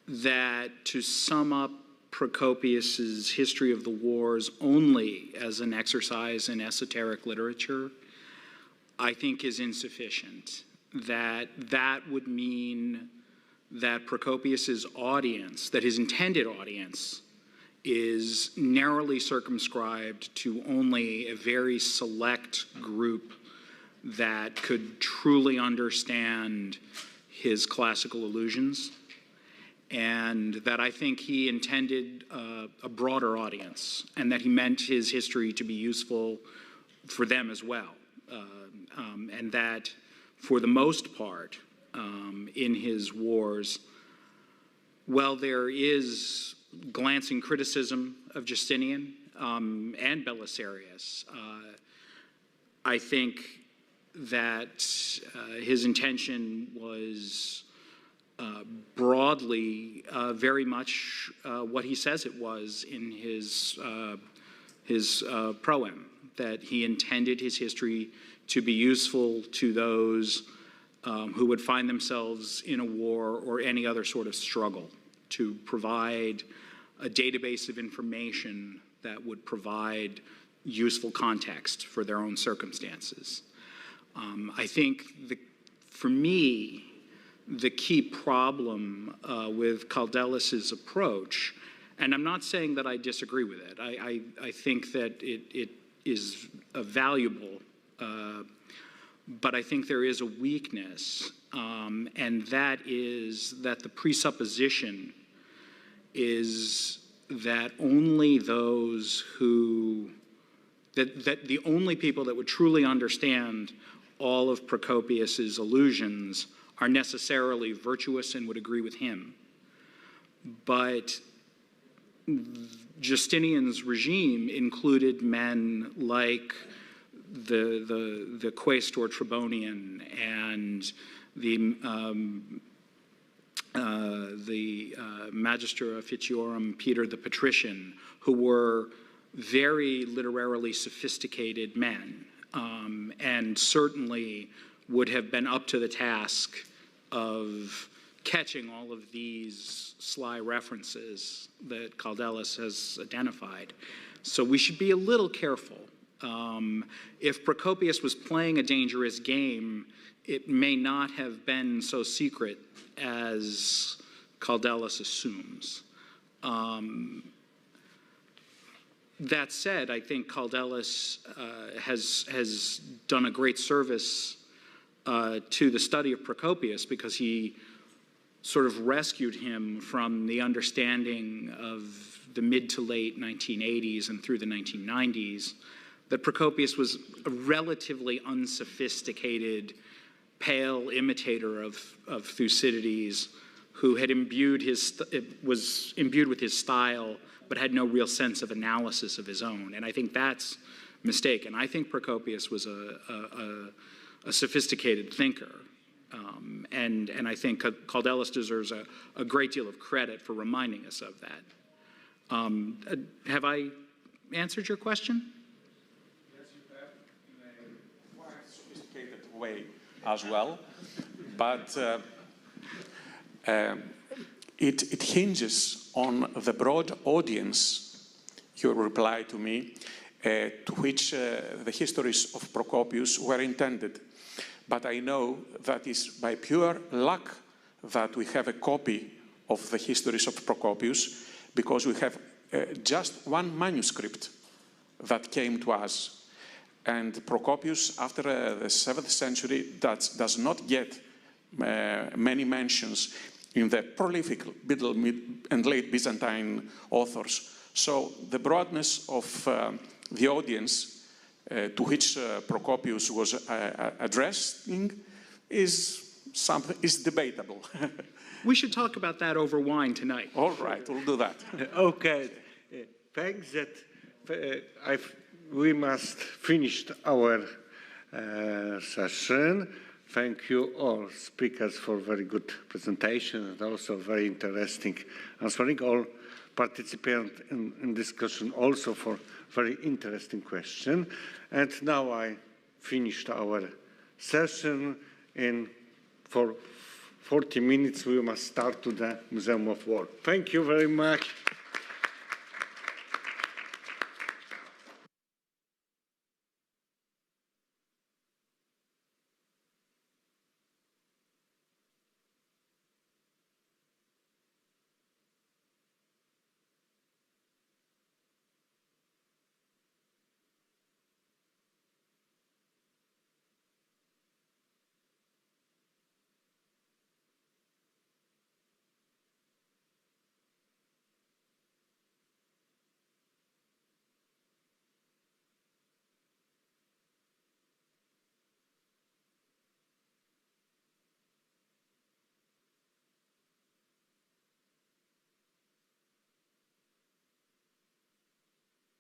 that to sum up Procopius's history of the wars only as an exercise in esoteric literature, I think is insufficient. That would mean that Procopius's audience, that his intended audience, is narrowly circumscribed to only a very select group that could truly understand his classical allusions, and that I think he intended a broader audience, and that he meant his history to be useful for them as well, and that for the most part, in his wars, well, there is glancing criticism of Justinian and Belisarius. I think that his intention was broadly very much what he says it was in his proem, that he intended his history to be useful to those who would find themselves in a war or any other sort of struggle, to provide a database of information that would provide useful context for their own circumstances. I think, for me, the key problem with Kaldelis's approach, and I'm not saying that I disagree with it, I think that it is valuable, but I think there is a weakness, and that is that the presupposition is that only those who, that the only people that would truly understand all of Procopius's allusions are necessarily virtuous and would agree with him. But Justinian's regime included men like the Quaestor Tribonian and the Magister Officiorum Peter the Patrician, who were very literarily sophisticated men, and certainly would have been up to the task of catching all of these sly references that Caldelas has identified. So we should be a little careful. If Procopius was playing a dangerous game, it may not have been so secret as Caldelas assumes. That said, I think Caldelas has done a great service to the study of Procopius, because he sort of rescued him from the understanding of the mid to late 1980s and through the 1990s that Procopius was a relatively unsophisticated, pale imitator of Thucydides, who had was imbued with his style, but had no real sense of analysis of his own. And I think that's mistaken. I think Procopius was a sophisticated thinker. And I think Caldelas deserves a great deal of credit for reminding us of that. Have I answered your question? Yes, you have, in a quite sophisticated way as well. But it hinges on the broad audience, your reply to me, to which the histories of Procopius were intended. But I know that is by pure luck that we have a copy of the histories of Procopius, because we have just one manuscript that came to us. And Procopius, after the 7th century, does not get many mentions in the prolific Middle and Late Byzantine authors. So the broadness of the audience to which Procopius was addressing is debatable. We should talk about that over wine tonight. All right, we'll do that. Okay, thanks that we must finish our session. Thank you all speakers for very good presentation and also very interesting answering, all participants in discussion also for very interesting question. And now I finished our session. For 40 minutes we must start to the Museum of War. Thank you very much.